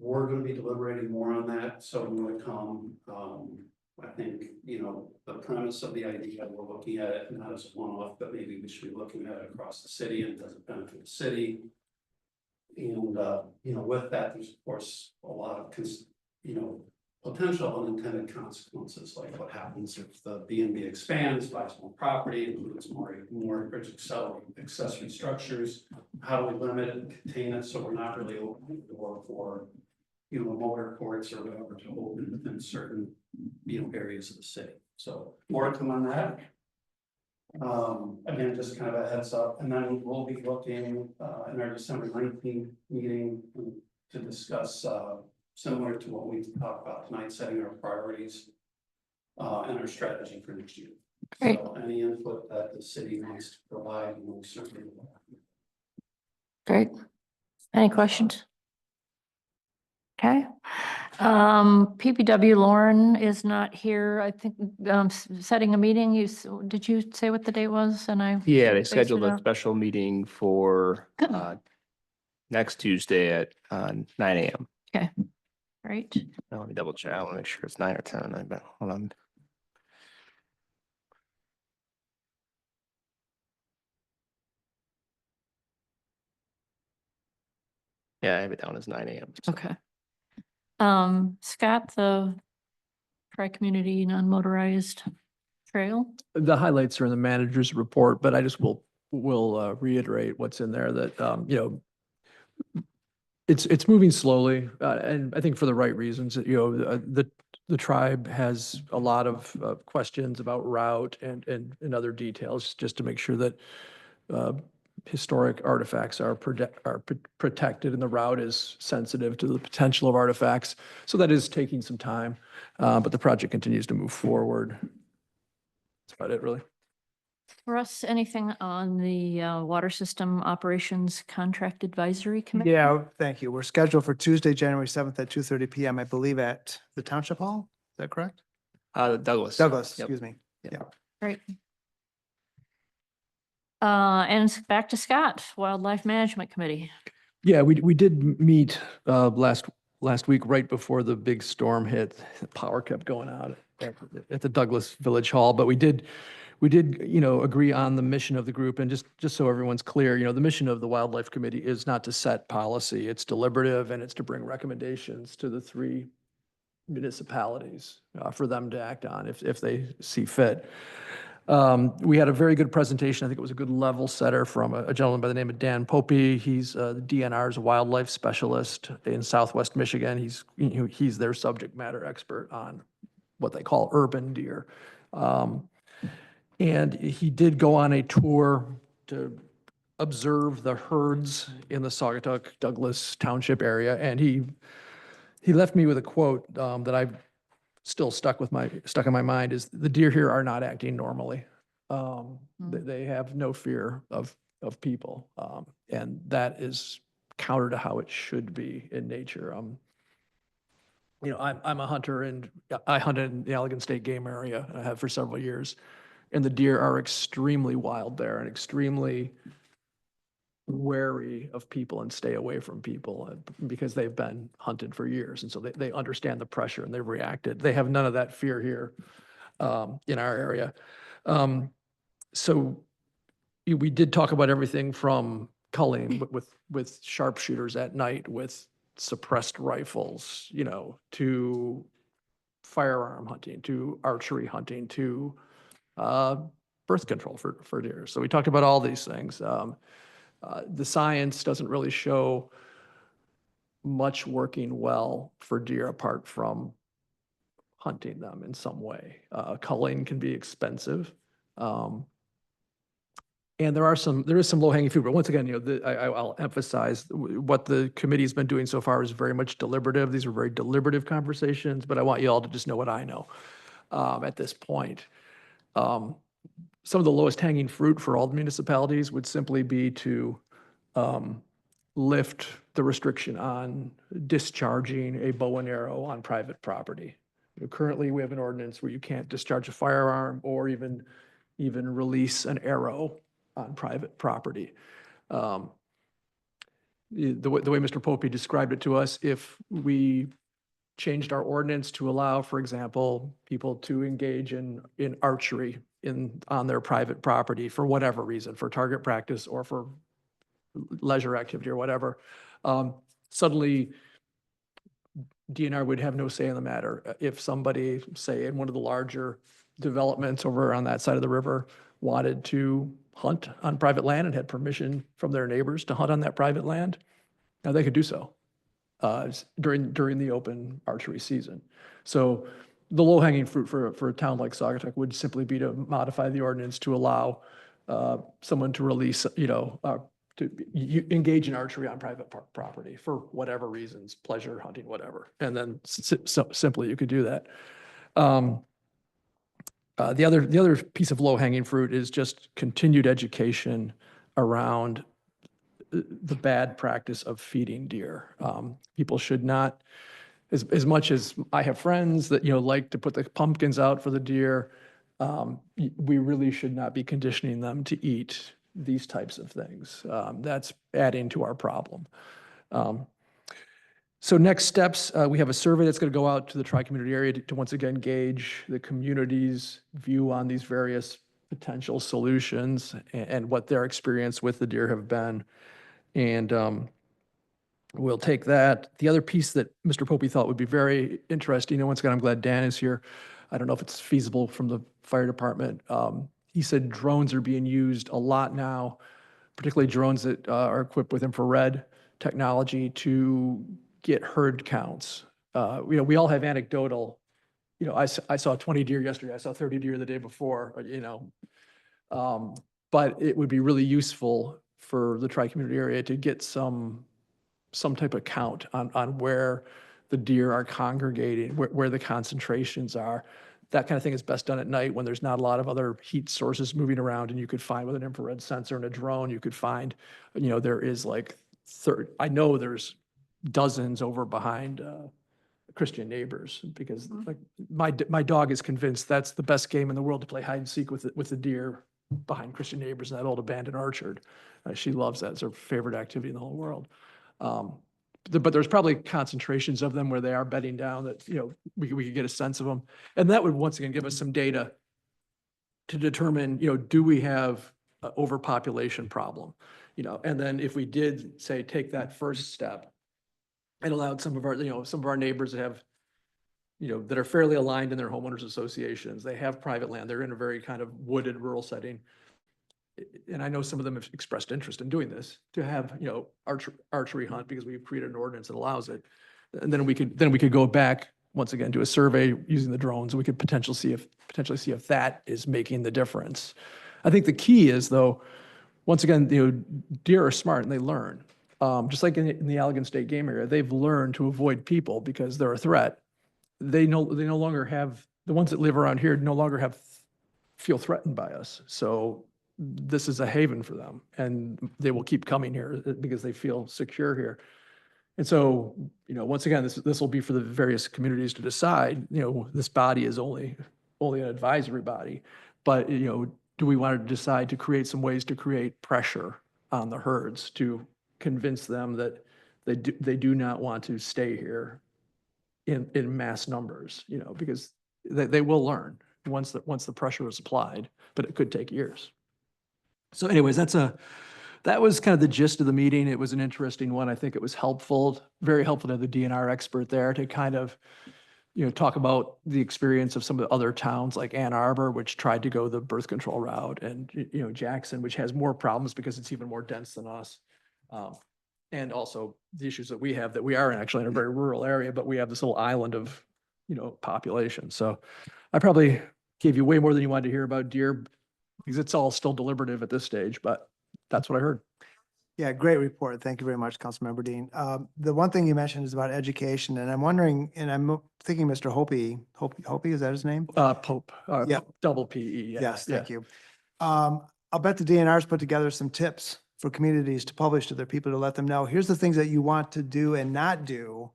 We're going to be deliberating more on that, so when it come, I think, the premise of the idea, we're looking at it not as a one-off, but maybe we should be looking at it across the city, and does it benefit the city? And, with that, there's of course a lot of, potential unintended consequences, like what happens if the B&B expands, buys more property, includes more accessory structures. How do we limit it and contain it so we're not really opening the door for, motor courts or whatever to open within certain, areas of the city. So more to come on that. Again, just kind of a heads up, and then we'll be looking in our December 19th meeting to discuss similar to what we talked about tonight, setting our priorities and our strategy for next year. Great. So any input that the city wants to provide, we certainly will. Great. Any questions? Okay. PPW Lauren is not here. I think, setting a meeting, did you say what the date was? And Yeah, they spaced scheduled it a out. special meeting for next Tuesday at 9 AM. Great. Now, let me double check. I want to make sure it's 9 or 10. I bet. Hold on. Yeah, I have it down as 9 AM. so. Okay. Scott, the tri-community non-motorized trail. The highlights are in the manager's report, but I just will reiterate what's in there that, it's moving slowly, and I think for the right reasons. The tribe has a lot of questions about route and other details, just to make sure that historic artifacts are protected and the route is sensitive to the potential of artifacts. So that is taking some time, but the project continues to move forward. That's about it, really. Russ, anything on the Water System Operations Contract Advisory Committee? Yeah, thank you. We're scheduled for Tuesday, January 7th at 2:30 PM, I believe at the Township Hall. Is that correct? Douglas. Douglas, Yep. excuse me. Great. And it's back to Scott, Wildlife Management Committee. Yeah, we did meet last week, right before the big storm hit. The power kept going out at the Douglas Village Hall, but we did, agree on the mission of the group. And just so everyone's clear, the mission of the Wildlife Committee is not to set policy. It's deliberative, and it's to bring recommendations to the 3 municipalities for them to act on if they see fit. We had a very good presentation. I think it was a good level setter from a gentleman by the name of Dan Popey. He's the DNR's wildlife specialist in Southwest Michigan. He's their subject matter expert on what they call urban deer. And he did go on a tour to observe the herds in the Saugatuck Douglas Township area. And he left me with a quote that I've still stuck in my mind, is the deer here are not acting normally. They have no fear of people. And that is counter to how it should be in nature. I'm a hunter, and I hunted in the Allegan State Game Area. I have for several years. And the deer are extremely wild there and extremely wary of people and stay away from people because they've been hunted for years. And so they understand the pressure and they've reacted. They have none of that fear here in our area. So we did talk about everything from culling with sharpshooters at night with suppressed rifles, to firearm hunting, to archery hunting, to birth control for deer. So we talked about all these things. The science doesn't really show much working well for deer apart from hunting them in some way. Culling can be expensive. And there is some low-hanging fruit, but once again, I'll emphasize what the committee's been doing so far is very much deliberative. These are very deliberative conversations, but I want you all to just know what I know at this point. Some of the lowest hanging fruit for all the municipalities would simply be to lift the restriction on discharging a bow and arrow on private property. Currently, we have an ordinance where you can't discharge a firearm or even release an arrow on private property. The way Mr. Popey described it to us, if we changed our ordinance to allow, for example, people to engage in archery on their private property for whatever reason, for target practice or for leisure activity or whatever, suddenly DNR would have no say in the matter. If somebody, say in one of the larger developments over on that side of the river, wanted to hunt on private land and had permission from their neighbors to hunt on that private land, now they could do so during the open archery season. So the low-hanging fruit for a town like Saugatuck would simply be to modify the ordinance to allow someone to release, to engage in archery on private property for whatever reasons, pleasure, hunting, whatever. And then simply you could do that. The other piece of low-hanging fruit is just continued education around the bad practice of feeding deer. People should not, as much as I have friends that, like to put the pumpkins out for the deer, we really should not be conditioning them to eat these types of things. That's adding to our problem. So next steps, we have a survey that's going to go out to the tri-community area to once again gauge the community's view on these various potential solutions and what their experience with the deer have been. And we'll take that. The other piece that Mr. Popey thought would be very interesting, and once again, I'm glad Dan is here. I don't know if it's feasible from the fire department. He said drones are being used a lot now, particularly drones that are equipped with infrared technology to get herd counts. We all have anecdotal, I saw 20 deer yesterday, I saw 30 deer the day before, but it would be really useful for the tri-community area to get some type of count on where the deer are congregating, where the concentrations are. That kind of thing is best done at night when there's not a lot of other heat sources moving around, and you could find with an infrared sensor and a drone, you could find, there is like I know there's dozens over behind Christian Neighbors, because like my dog is convinced that's the best game in the world to play hide and seek with the deer behind Christian Neighbors in that old abandoned orchard. She loves that. It's her favorite activity in the whole world. But there's probably concentrations of them where they are bedding down that, we could get a sense of them. And that would once again give us some data to determine, do we have an overpopulation problem? And then if we did say, take that first step and allowed some of our neighbors that have, that are fairly aligned in their homeowners associations, they have private land, they're in a very kind of wooded rural setting. And I know some of them have expressed interest in doing this, to have, archery hunt, because we've created an ordinance that allows it. And then we could go back, once again, do a survey using the drones, and we could potentially see if that is making the difference. I think the key is, though, once again, deer are smart and they learn. Just like in the Allegan State Game Area, they've learned to avoid people because they're a threat. They no longer have, the ones that live around here no longer feel threatened by us. So this is a haven for them, and they will keep coming here because they feel secure here. And so, once again, this will be for the various communities to decide. This body is only an advisory body, but do we want to decide to create some ways to create pressure on the herds to convince them that they do not want to stay here in mass numbers? Because they will learn once the pressure is applied, but it could take years. So anyways, that was kind of the gist of the meeting. It was an interesting one. I think it was helpful, very helpful to have the DNR expert there to kind of, talk about the experience of some of the other towns like Ann Arbor, which tried to go the birth control route, and, Jackson, which has more problems because it's even more dense than us. And also the issues that we have, that we are actually in a very rural area, but we have this little island of, population. So I probably gave you way more than you wanted to hear about deer, because it's all still deliberative at this stage, but that's what I heard. Yeah, great report. Thank you very much, Councilmember Dean. The one thing you mentioned is about education, and I'm wondering, and I'm thinking Mr. Hopi, is that his name? Pope, Yeah. double PE. Yes, thank you. I'll bet the DNR's put together some tips for communities to publish to their people, to let them know, here's the things that you want to do and not do,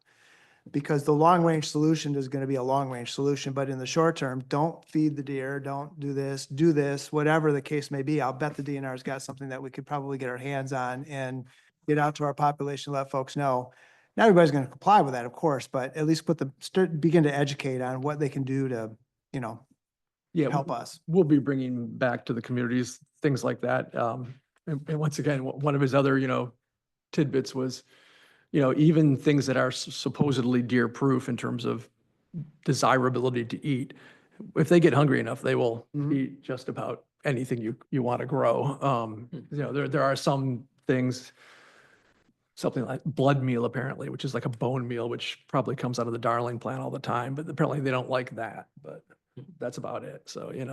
because the long-range solution is going to be a long-range solution, but in the short term, don't feed the deer, don't do this, whatever the case may be. I'll bet the DNR's got something that we could probably get our hands on and get out to our population, let folks know. Not everybody's going to comply with that, of course, but at least begin to educate on what they can do to, help us. We'll be bringing back to the communities things like that. And once again, one of his other, tidbits was, even things that are supposedly deer proof in terms of desirability to eat, if they get hungry enough, they will eat just about anything you want to grow. There are some things, something like blood meal, apparently, which is like a bone meal, which probably comes out of the Darling plant all the time, but apparently they don't like that, but that's about it. So, yeah,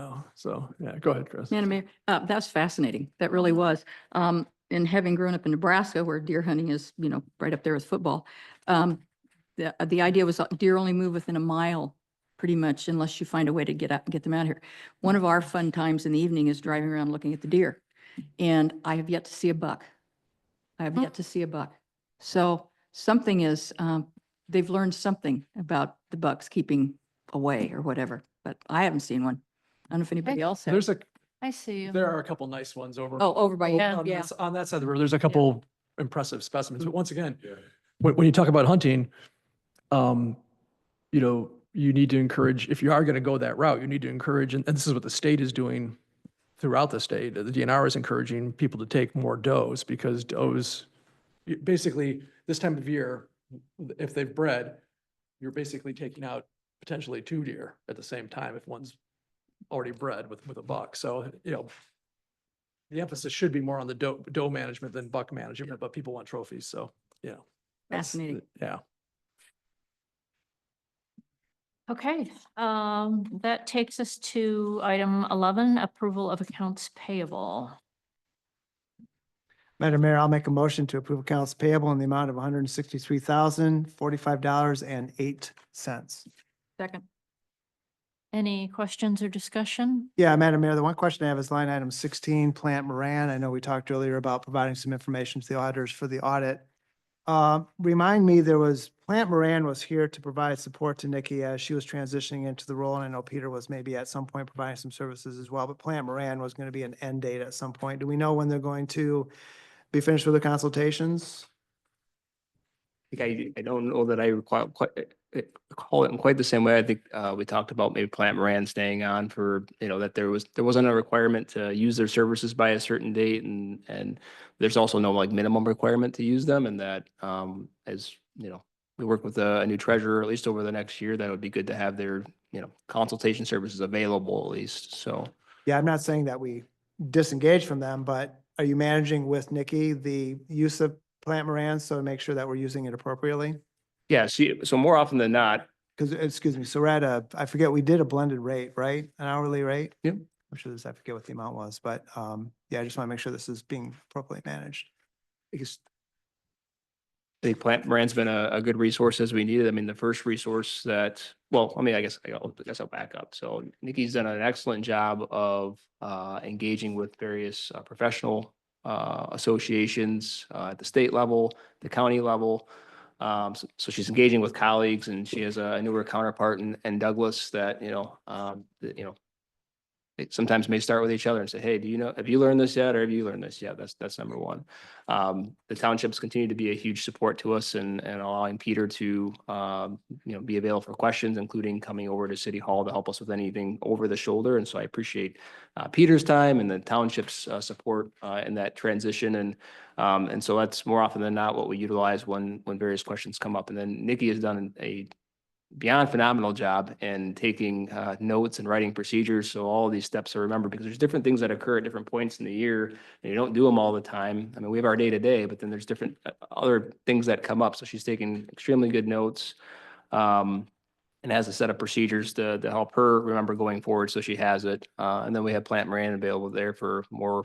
go ahead, Chris. Madam Mayor, that's fascinating. That really was. And having grown up in Nebraska, where deer hunting is, right up there with football, the idea was deer only move within a mile, pretty much, unless you find a way to get them out of here. One of our fun times in the evening is driving around looking at the deer, and I have yet to see a buck. So something is, they've learned something about the bucks keeping away or whatever, but I haven't seen one. I don't know if anybody else has. I see you. There are a couple nice ones over. Oh, over by, Yeah. yeah. On that side of the river, there's a couple impressive specimens, but once again, when you talk about hunting, you need to encourage, if you are going to go that route, you need to encourage, and this is what the state is doing throughout the state. The DNR is encouraging people to take more does, because does, basically, this time of year, if they've bred, you're basically taking out potentially 2 deer at the same time if one's already bred with a buck. So, the emphasis should be more on the doe management than buck management, but people want trophies. So, that's- Fascinating. Yeah. Okay, that takes us to item 11, approval of accounts payable. Madam Mayor, I'll make a motion to approve accounts payable in the amount of $163,045.08. Second. Any questions or discussion? Yeah, Madam Mayor, the one question I have is line item 16, Plant Moran. I know we talked earlier about providing some information to the auditors for the audit. Remind me, Plant Moran was here to provide support to Nikki as she was transitioning into the role. And I know Peter was maybe at some point providing some services as well, but Plant Moran was going to be an end date at some point. Do we know when they're going to be finished with the consultations? I don't know that I recall recall it in quite the same way. I think we talked about maybe Plant Moran staying on for, that there wasn't a requirement to use their services by a certain date, and there's also no like minimum requirement to use them, and that as we work with a new treasurer at least over the next year, that would be good to have their consultation services available at least. So Yeah, I'm not saying that we disengage from them, but are you managing with Nikki the use of Plant Moran so to make sure that we're using it appropriately? yeah, so more often than not, Because, excuse me, so we're at I forget, we did a blended rate, right? An hourly rate? Yep. Which is, I forget what the amount was, but yeah, I just want to make sure this is being appropriately managed. because I think Plant Moran's been a good resource as we needed. I mean, the first resource I guess I'll back up. So Nikki's done an excellent job of engaging with various professional associations at the state level, the county level. So she's engaging with colleagues, and she has a newer counterpart in Douglas that, they sometimes may start with each other and say, hey, have you learned this yet? Or have you learned this yet? That's number one. The townships continue to be a huge support to us and allowing Peter to, be available for questions, including coming over to City Hall to help us with anything over the shoulder. And so I appreciate Peter's time and the township's support in that transition. And so that's more often than not what we utilize when various questions come up. And then Nikki has done a beyond phenomenal job in taking notes and writing procedures. So all of these steps are remembered, because there's different things that occur at different points in the year and you don't do them all the time. I mean, we have our day to day, but then there's different other things that come up. So she's taking extremely good notes and has a set of procedures to help her remember going forward. So she has it. And then we have Plant Moran available there for more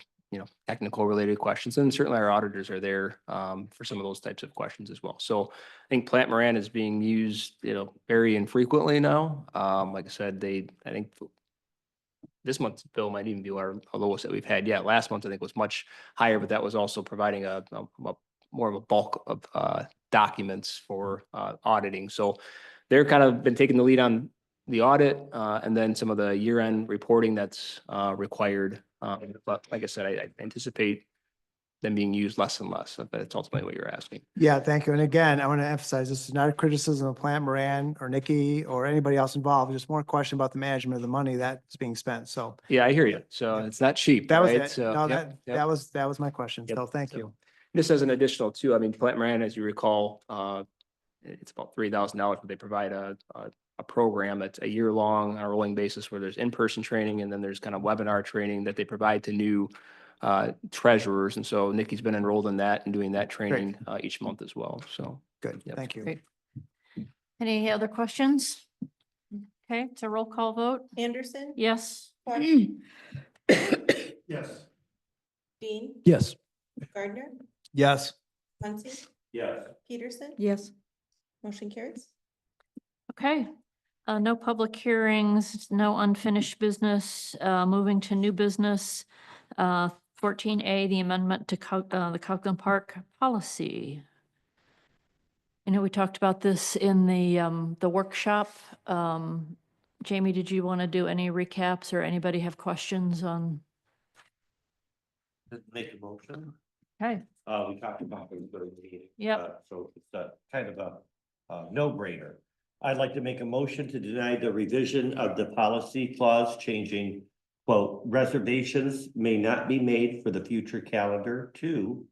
technical related questions. And certainly our auditors are there for some of those types of questions as well. So I think Plant Moran is being used, very infrequently now. Like I said, I think this month's bill might even be our lowest that we've had yet. Last month, I think was much higher, but that was also providing a more of a bulk of documents for auditing. So they're kind of been taking the lead on the audit and then some of the year-end reporting that's required. But like I said, I anticipate them being used less and less. But that's ultimately what you're asking. Yeah, thank you. And again, I want to emphasize, this is not a criticism of Plant Moran or Nikki or anybody else involved, just more question about the management of the money that's being spent. So Yeah, I hear you. So it's not cheap, that was right? it. So, No, yep, yep. that was my question. Yep. So thank So- you. Just as an additional too, I mean, Plant Moran, as you recall, it's about $3,000, but they provide a program that's a year long on a rolling basis where there's in-person training and then there's kind of webinar training that they provide to new treasurers. And so Nikki's been enrolled in that and doing that training each month as well. So Good. Yep. Thank you. Great. Any other questions? Okay, it's a roll call vote. Anderson? Yes. Clark? Yes. Dean? Yes. Gardner? Yes. Muncy? Yes. Peterson? Yes. Motion carries. Okay, no public hearings, no unfinished business, moving to new business. 14A, the amendment to the Coghlan Park policy. I know we talked about this in the workshop. Jamie, did you want to do any recaps or anybody have questions on? Make a motion. Okay, We talked about it during the meeting. Yep. So it's kind of a no-brainer. I'd like to make a motion to deny the revision of the policy clause changing, quote, reservations may not be made for the future calendar to,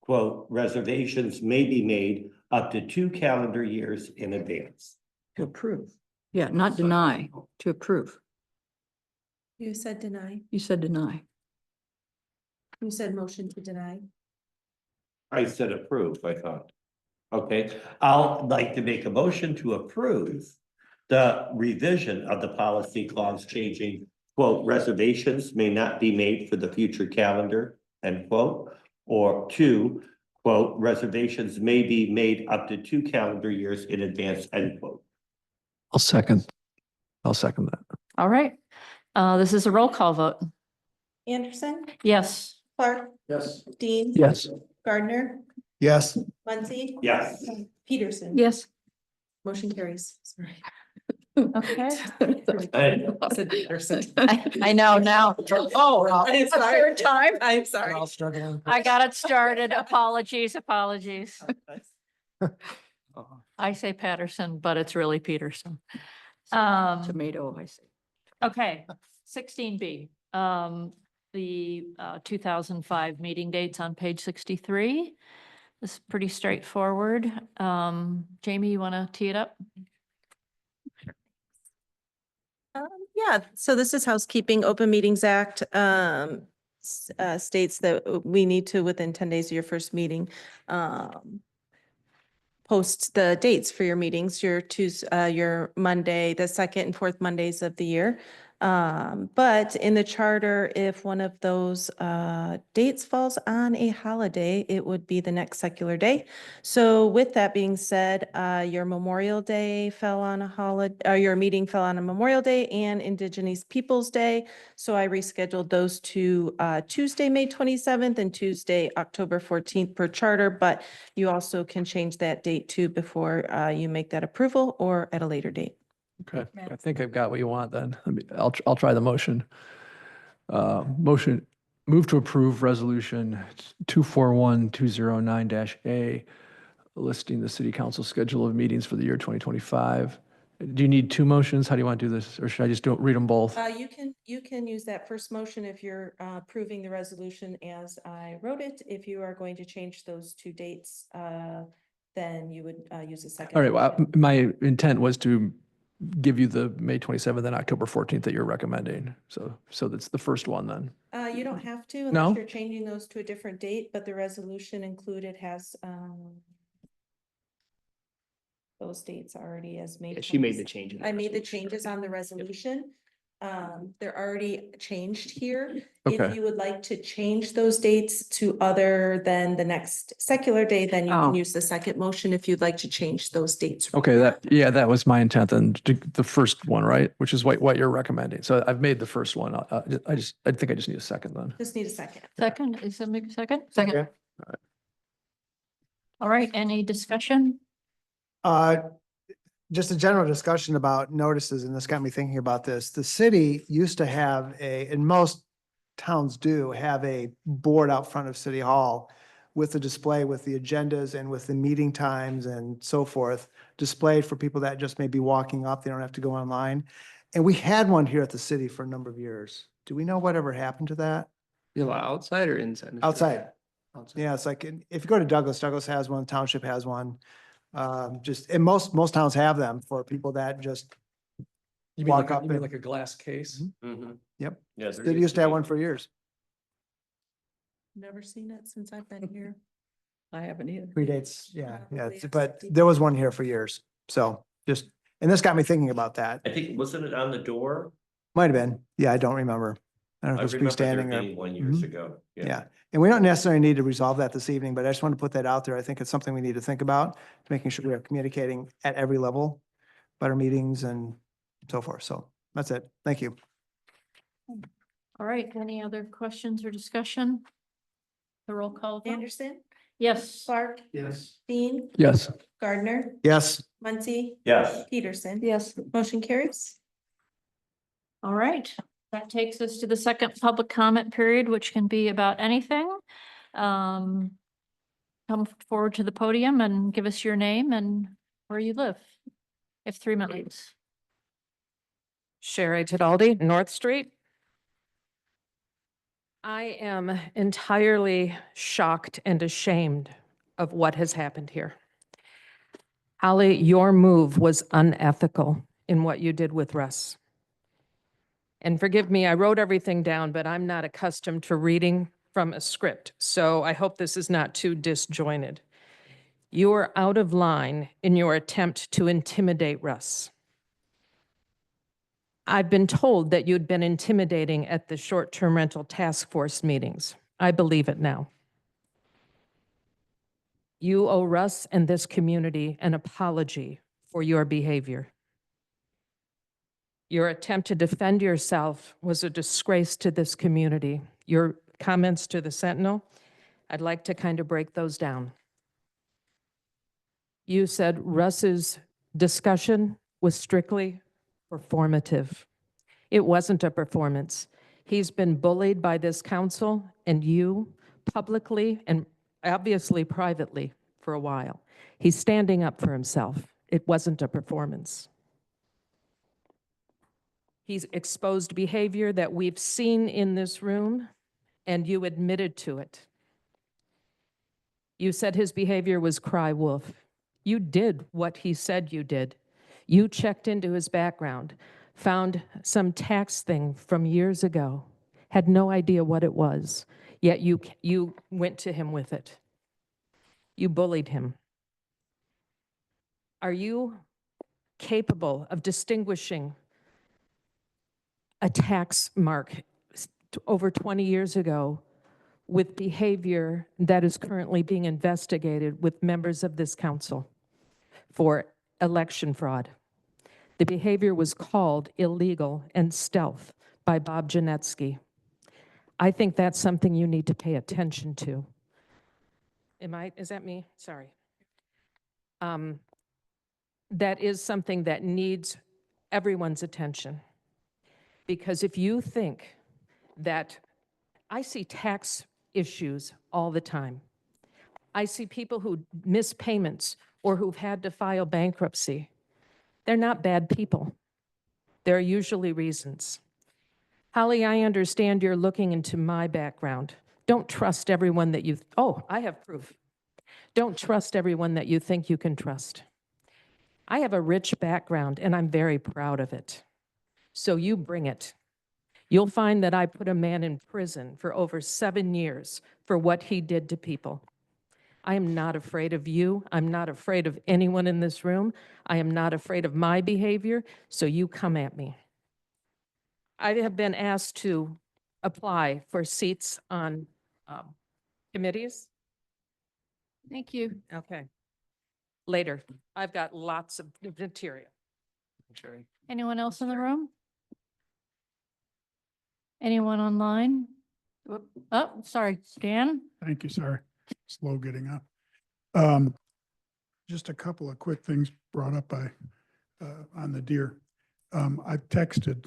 quote, reservations may be made up to 2 calendar years in advance. To approve. Yeah, not deny, to approve. You said deny. You said deny. You said motion to deny. I said approve, I thought. Okay, I'll like to make a motion to approve the revision of the policy clause changing, quote, reservations may not be made for the future calendar, end quote, or 2, quote, reservations may be made up to 2 calendar years in advance, end quote. I'll second that. all right. This is a roll call vote. Anderson? Yes. Clark? Yes. Dean? Yes. Gardner? Yes. Muncy. Yes. Peterson. Yes. Motion carries. Sorry. Okay. I know now. Oh, I'm a sorry. third time? I'm sorry. struggling. I got it started. Apologies, apologies. I say Patterson, but it's really Peterson. Tomato, I see. Okay, 16B, the 2005 meeting dates on page 63. This is pretty straightforward. Jamie, you want to tee it up? Yeah, so this is housekeeping. Open Meetings Act states that we need to, within 10 days of your first meeting, post the dates for your meetings, your Monday, the second and fourth Mondays of the year. But in the charter, if one of those dates falls on a holiday, it would be the next secular day. So with that being said, your Memorial Day fell on a holiday, your meeting fell on a Memorial Day and Indigenous Peoples' Day. So I rescheduled those to Tuesday, May 27th and Tuesday, October 14th per charter, but you also can change that date too before you make that approval or at a later date. Okay, I think I've got what you want then. I'll try the motion. Motion, move to approve resolution 241209-A, listing the city council schedule of meetings for the year 2025. Do you need two motions? How do you want to do this? Or should I just read them both? You can use that first motion if you're approving the resolution as I wrote it. If you are going to change those two dates, then you would use a second. All right, well, motion. my intent was to give you the May 27th and October 14th that you're recommending. So that's the first one then. You don't have to No? unless you're changing those to a different date, but the resolution included has those dates already as May. Yeah, she made the 27th. change. in I made the resolution. changes on the resolution. They're already changed here. Okay. If you would like to change those dates to other than the next secular day, then you Oh. can use the second motion if you'd like to change those dates. Okay, that was my intent then, the first one, right? Which is what you're recommending. So I've made the first one. I think I just need a second then. Just need a second. Second, is that make a second? Second. All right, any discussion? Just a general discussion about notices, and this got me thinking about this. The city used to have and most towns do have a board out front of City Hall with a display with the agendas and with the meeting times and so forth, displayed for people that just may be walking up. They don't have to go online. And we had one here at the city for a number of years. Do we know whatever happened to that? You know, outside or inside? Outside. Outside. Yeah, it's like, if you go to Douglas, Douglas has one, Township has one. And most towns have them for people that just, You Walk up you mean and- like a glass case? Mhm. Yep. Yes. they used to have one for years, Never seen it since I've been here. I haven't either. predates, yeah, Probably but a there was one here for years. So just, and this got me thinking about that. I think, wasn't it on the door? Might have been, yeah, I don't remember. I don't know I if it remember was there freestanding or. being one years Mhm. ago. Yeah, and we don't necessarily need to resolve that this evening, but I just want to put that out there. I think it's something we need to think about, making sure we are communicating at every level, better meetings and so forth. So that's it. Thank you. All right, any other questions or discussion? The roll call. vote? Anderson, Yes. Clark, Yes. Dean, Yes. Gardner, Yes, Muncy, Yes. Peterson. Yes. Motion carries. All right, that takes us to the second public comment period, which can be about anything. Come forward to the podium and give us your name and where you live. If 3 minutes. Sherry Tadaldi, North Street. I am entirely shocked and ashamed of what has happened here. Holly, your move was unethical in what you did with Russ. And forgive me, I wrote everything down, but I'm not accustomed to reading from a script, so I hope this is not too disjointed. You are out of line in your attempt to intimidate Russ. I've been told that you'd been intimidating at the short-term rental task force meetings. I believe it now. You owe Russ and this community an apology for your behavior. Your attempt to defend yourself was a disgrace to this community. Your comments to the Sentinel, I'd like to kind of break those down. You said Russ's discussion was strictly performative. It wasn't a performance. He's been bullied by this council and you publicly and obviously privately for a while. He's standing up for himself. It wasn't a performance. He's exposed behavior that we've seen in this room, and you admitted to it. You said his behavior was cry wolf. You did what he said you did. You checked into his background, found some tax thing from years ago, had no idea what it was, yet you went to him with it. You bullied him. Are you capable of distinguishing a tax mark over 20 years ago with behavior that is currently being investigated with members of this council for election fraud? The behavior was called illegal and stealth by Bob Janetsky. I think that's something you need to pay attention to. Is that me? Sorry. That is something that needs everyone's attention. Because if you think that, I see tax issues all the time. I see people who miss payments or who've had to file bankruptcy. They're not bad people. There are usually reasons. Holly, I understand you're looking into my background. Don't trust everyone that you, I have proof. Don't trust everyone that you think you can trust. I have a rich background and I'm very proud of it. So you bring it. You'll find that I put a man in prison for over 7 years for what he did to people. I am not afraid of you. I'm not afraid of anyone in this room. I am not afraid of my behavior, so you come at me. I have been asked to apply for seats on committees. Thank you. Okay. Later. I've got lots of material. Sherry. Anyone else in the room? Anyone online? Oh, sorry, Dan? Thank you, sorry. Slow getting up. Just a couple of quick things brought up by, on the deer. I texted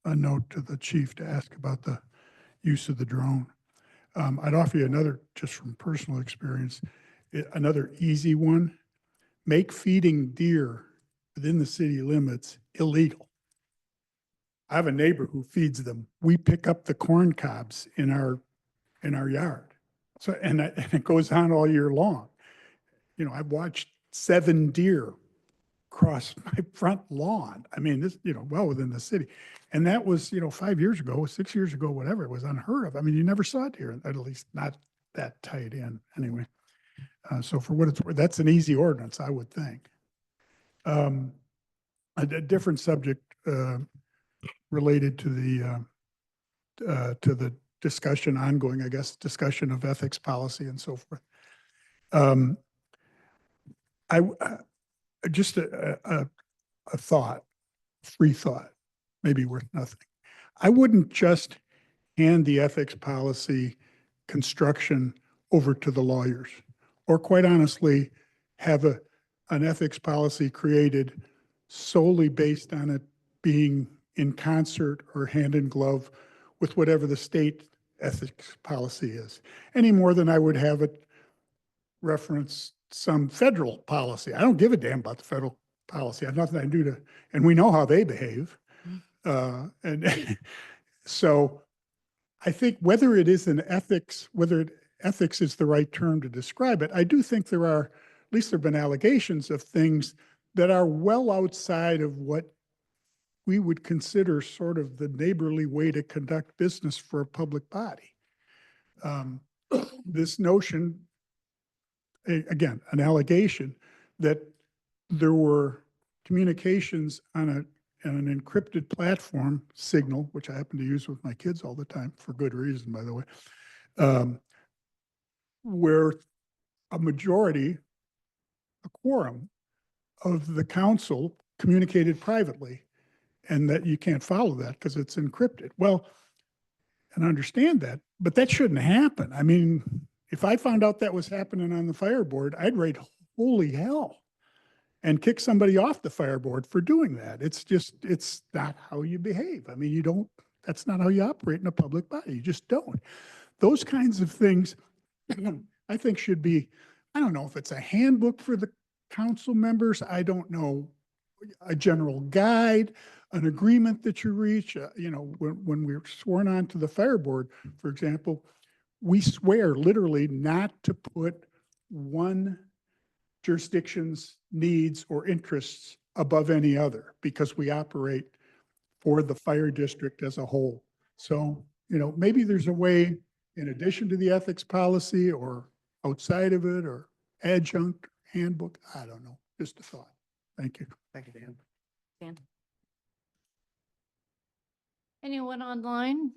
a note to the chief to ask about the use of the drone. I'd offer you another, just from personal experience, another easy one. Make feeding deer within the city limits illegal. I have a neighbor who feeds them. We pick up the corn cobs in our yard. So, and it goes on all year long. You know, I've watched 7 deer cross my front lawn. I mean, this, well within the city. And that was, 5 years ago, 6 years ago, whatever, it was unheard of. I mean, you never saw deer, at least not that tight in anyway. So for what it's worth, that's an easy ordinance, I would think. A different subject related to the discussion, ongoing, I guess, discussion of ethics policy and so forth. Just a thought, free thought, maybe worth nothing. I wouldn't just hand the ethics policy construction over to the lawyers, or quite honestly, have an ethics policy created solely based on it being in concert or hand in glove with whatever the state ethics policy is, any more than I would have it reference some federal policy. I don't give a damn about the federal policy. I have nothing I do to, and we know how they behave. And so I think whether it is an ethics, ethics is the right term to describe it, I do think there are, at least there have been allegations of things that are well outside of what we would consider sort of the neighborly way to conduct business for a public body. This notion, again, an allegation that there were communications on an encrypted platform, Signal, which I happen to use with my kids all the time for good reason, by the way, where a majority, a quorum of the council communicated privately, and that you can't follow that because it's encrypted. Well, and I understand that, but that shouldn't happen. I mean, if I found out that was happening on the fire board, I'd write, holy hell. and kick somebody off the fire board for doing that. It's just, it's not how you behave. I mean, you don't, that's not how you operate in a public body. You just don't. Those kinds of things, I think should be, I don't know if it's a handbook for the council members. I don't know, a general guide, an agreement that you reach. You know, when we're sworn on to the fire board, for example, we swear literally not to put one jurisdiction's needs or interests above any other because we operate for the fire district as a whole. So, you know, maybe there's a way in addition to the ethics policy or outside of it or adjunct handbook. I don't know. Just a thought. Thank you. Thank you, Dan. Dan? Anyone online?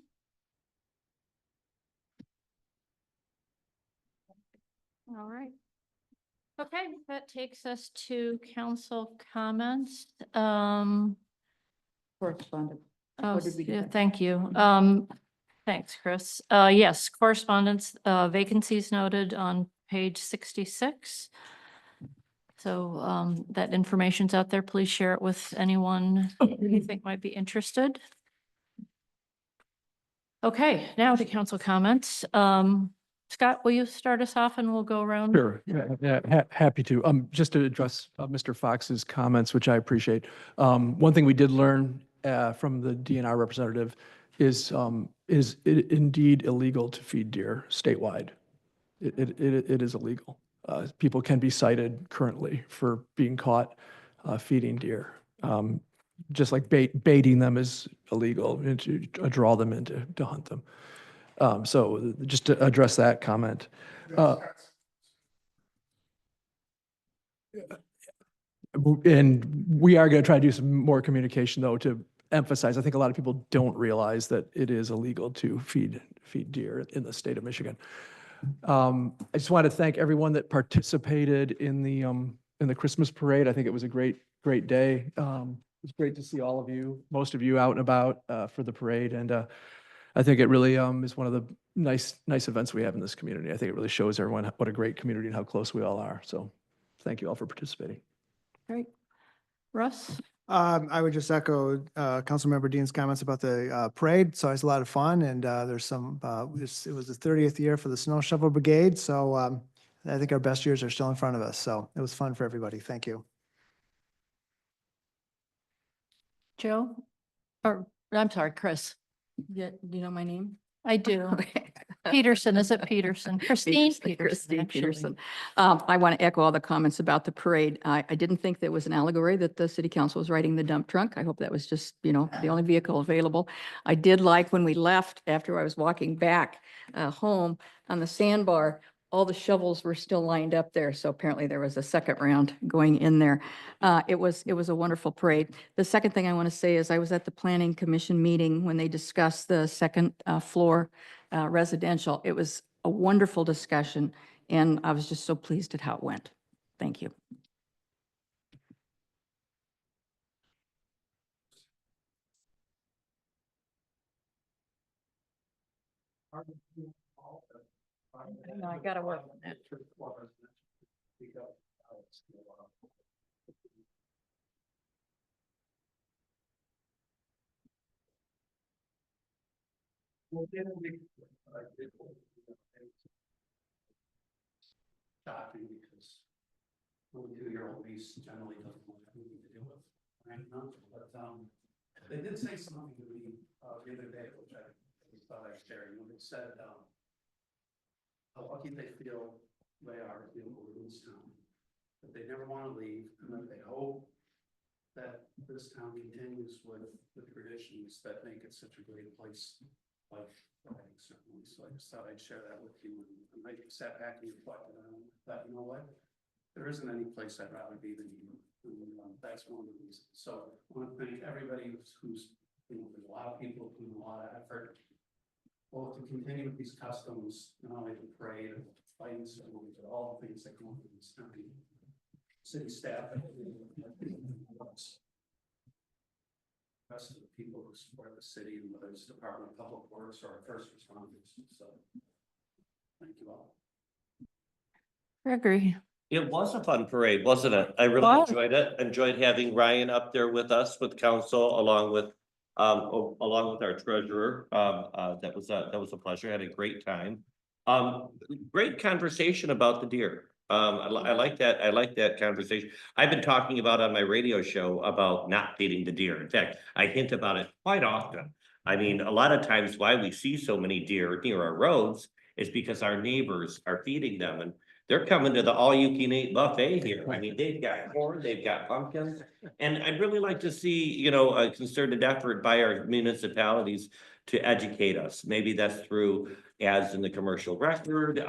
All right. Okay, that takes us to council comments. Correspondent. Oh, Or did we do yeah, that? thank you. Thanks, Chris. Yes, correspondence, vacancies noted on page 66. So, that information's out there. Please share it with anyone you think might be interested. Okay, now to council comments. Scott, will you start us off and we'll go around? Sure, happy to. Just to address Mr. Fox's comments, which I appreciate. One thing we did learn from the DNR representative is it indeed illegal to feed deer statewide. It is illegal. People can be cited currently for being caught feeding deer. Just like baiting them is illegal and to draw them in to hunt them. So just to address that comment. And we are going to try to do some more communication though to emphasize, I think a lot of people don't realize that it is illegal to feed deer in the state of Michigan. I just want to thank everyone that participated in the Christmas parade. I think it was a great day. It's great to see all of you, most of you out and about for the parade. And I think it really is one of the nice events we have in this community. I think it really shows everyone what a great community and how close we all are. So thank you all for participating. Great. Russ? I would just echo Councilmember Dean's comments about the parade. It's always a lot of fun, and there's some. It was the 30th year for the Snow Shovel Brigade, so I think our best years are still in front of us. So it was fun for everybody. Thank you. Joe? Or, I'm sorry, Chris. Yeah, do you know my name? I do. Okay. Peterson, is it Peterson? Christine Peterson. Christine actually. Peterson. I want to echo all the comments about the parade. I didn't think that was an allegory that the city council was riding the dump truck. I hope that was just, the only vehicle available. I did like when we left after I was walking back home on the sandbar, all the shovels were still lined up there. So apparently there was a second round going in there. It was a wonderful parade. The second thing I want to say is I was at the planning commission meeting when they discussed the second floor residential. It was a wonderful discussion and I was just so pleased at how it went. Thank you. No, I gotta work on that. Shocking because 22-year-old lease generally doesn't want anything to do with right now, but they did say something to me the other day, which I thought I'd share. When they said how lucky they feel they are to be able to leave town, that they never want to leave, and that they hope that this town continues with the traditions that make it such a great place. Like, certainly, so I just thought I'd share that with you, and I sat back and reflected on it, thought, you know what? There isn't any place I'd rather be than you, and that's one of the reasons. So I want to thank everybody who's there's a lot of people who do a lot of effort, both to continue with these customs, not only the parade, and fighting ceremonies, but all the things that come up in this town. City staff, rest of the people who support the city, and whether it's Department of Public Works or our first responders. So, thank you all. Gregory? It was a fun parade, wasn't it? I really Was. enjoyed it. Enjoyed having Ryan up there with us, with council, along with our treasurer. That was a pleasure. Had a great time. Great conversation about the deer. I like that. I like that conversation. I've been talking about on my radio show about not feeding the deer. In fact, I hint about it quite often. I mean, a lot of times why we see so many deer near our roads is because our neighbors are feeding them, and they're coming to the all-you-can-eat buffet here. I mean, they've got corn, they've got pumpkins. And I'd really like to see, you know, a concerted effort by our municipalities to educate us. Maybe that's through ads in the commercial record,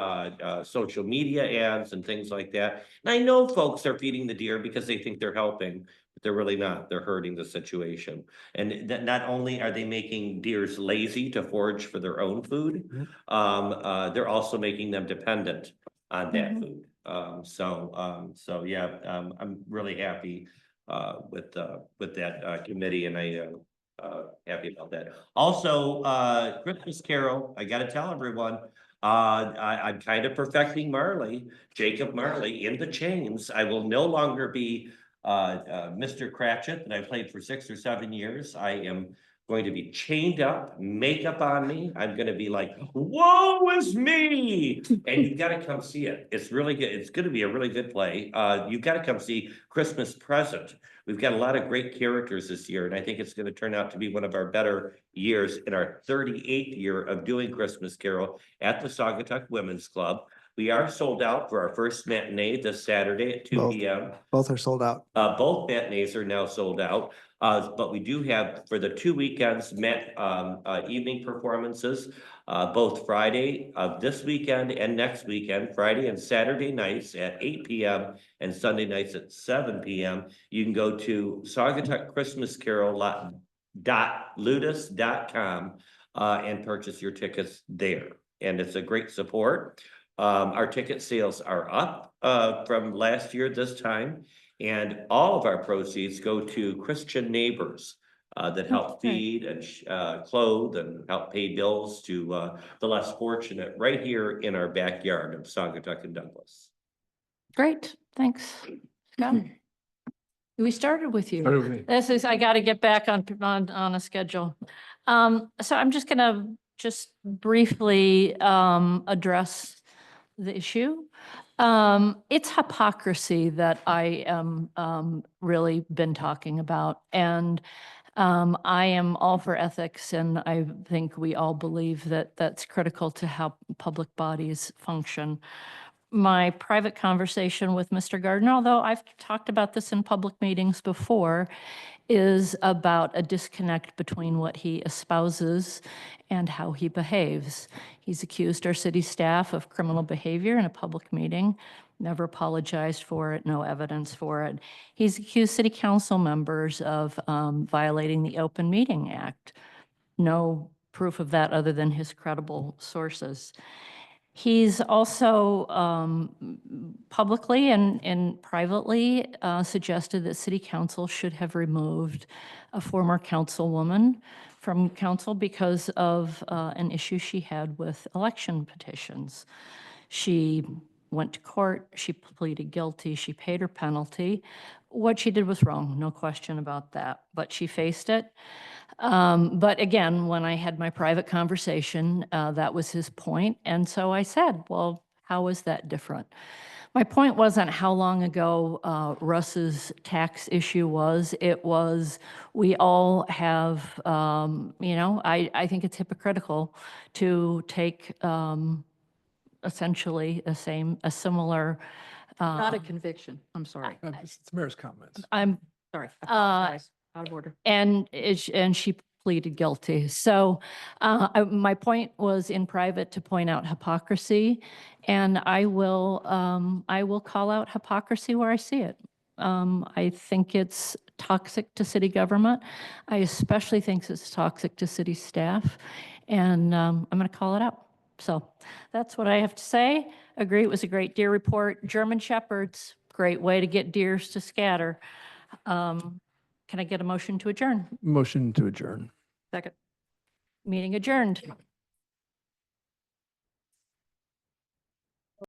social media ads and things like that. And I know folks are feeding the deer because they think they're helping, but they're really not. They're hurting the situation. And that not only are they making deers lazy to forage for their own food, they're also making them dependent on that food. So yeah, I'm really happy with that committee, and happy about that. Also, Christmas Carol, I gotta tell everyone, I'm kind of perfecting Marley, Jacob Marley in the chains. I will no longer be Mr. Cratchit that I played for 6 or 7 years. I am going to be chained up, makeup on me. I'm gonna be like, woe is me. And you've gotta come see it. It's really good. It's gonna be a really good play. You've gotta come see Christmas Present. We've got a lot of great characters this year, and I think it's gonna turn out to be one of our better years in our 38th year of doing Christmas Carol at the Saugatuck Women's Club. We are sold out for our first matinee this Saturday at 2 Both. p.m. Both are sold out. Both matinees are now sold out. But we do have for the 2 weekends evening performances, both Friday of this weekend and next weekend, Friday and Saturday nights at 8 p.m. and Sunday nights at 7 p.m. You can go to Saugatuck Christmas Carol.ludus.com and purchase your tickets there. And it's a great support. Our ticket sales are up from last year this time. And all of our proceeds go to Christian Neighbors that help feed and clothe and help pay bills to the less fortunate right here in our backyard of Saugatuck and Douglas. Great, thanks. Scott? We started with you. Started with me. This is, I got to get back on a schedule. So I'm just gonna briefly address the issue. It's hypocrisy that I am really been talking about. And I am all for ethics, and I think we all believe that that's critical to how public bodies function. My private conversation with Mr. Gardner, although I've talked about this in public meetings before, is about a disconnect between what he espouses and how he behaves. He's accused our city staff of criminal behavior in a public meeting, never apologized for it, no evidence for it. He's accused city council members of violating the Open Meeting Act. No proof of that other than his credible sources. He's also publicly and privately suggested that city council should have removed a former councilwoman from council because of an issue she had with election petitions. She went to court, she pleaded guilty, she paid her penalty. What she did was wrong, no question about that, but she faced it. But again, when I had my private conversation, that was his point. And so I said, well, how is that different? My point wasn't how long ago Russ's tax issue was. It was, we all have, I think it's hypocritical to take essentially a similar. Not a conviction. I'm sorry. It's the mayor's comments. I'm Sorry. I apologize. Out of order. and she pleaded guilty. So my point was in private to point out hypocrisy, and I will call out hypocrisy where I see it. I think it's toxic to city government. I especially think it's toxic to city staff, and I'm going to call it out. So that's what I have to say. Agree, it was a great deer report. German Shepherds, great way to get deers to scatter. Can I get a motion to adjourn? Motion to adjourn. Second. Meeting adjourned.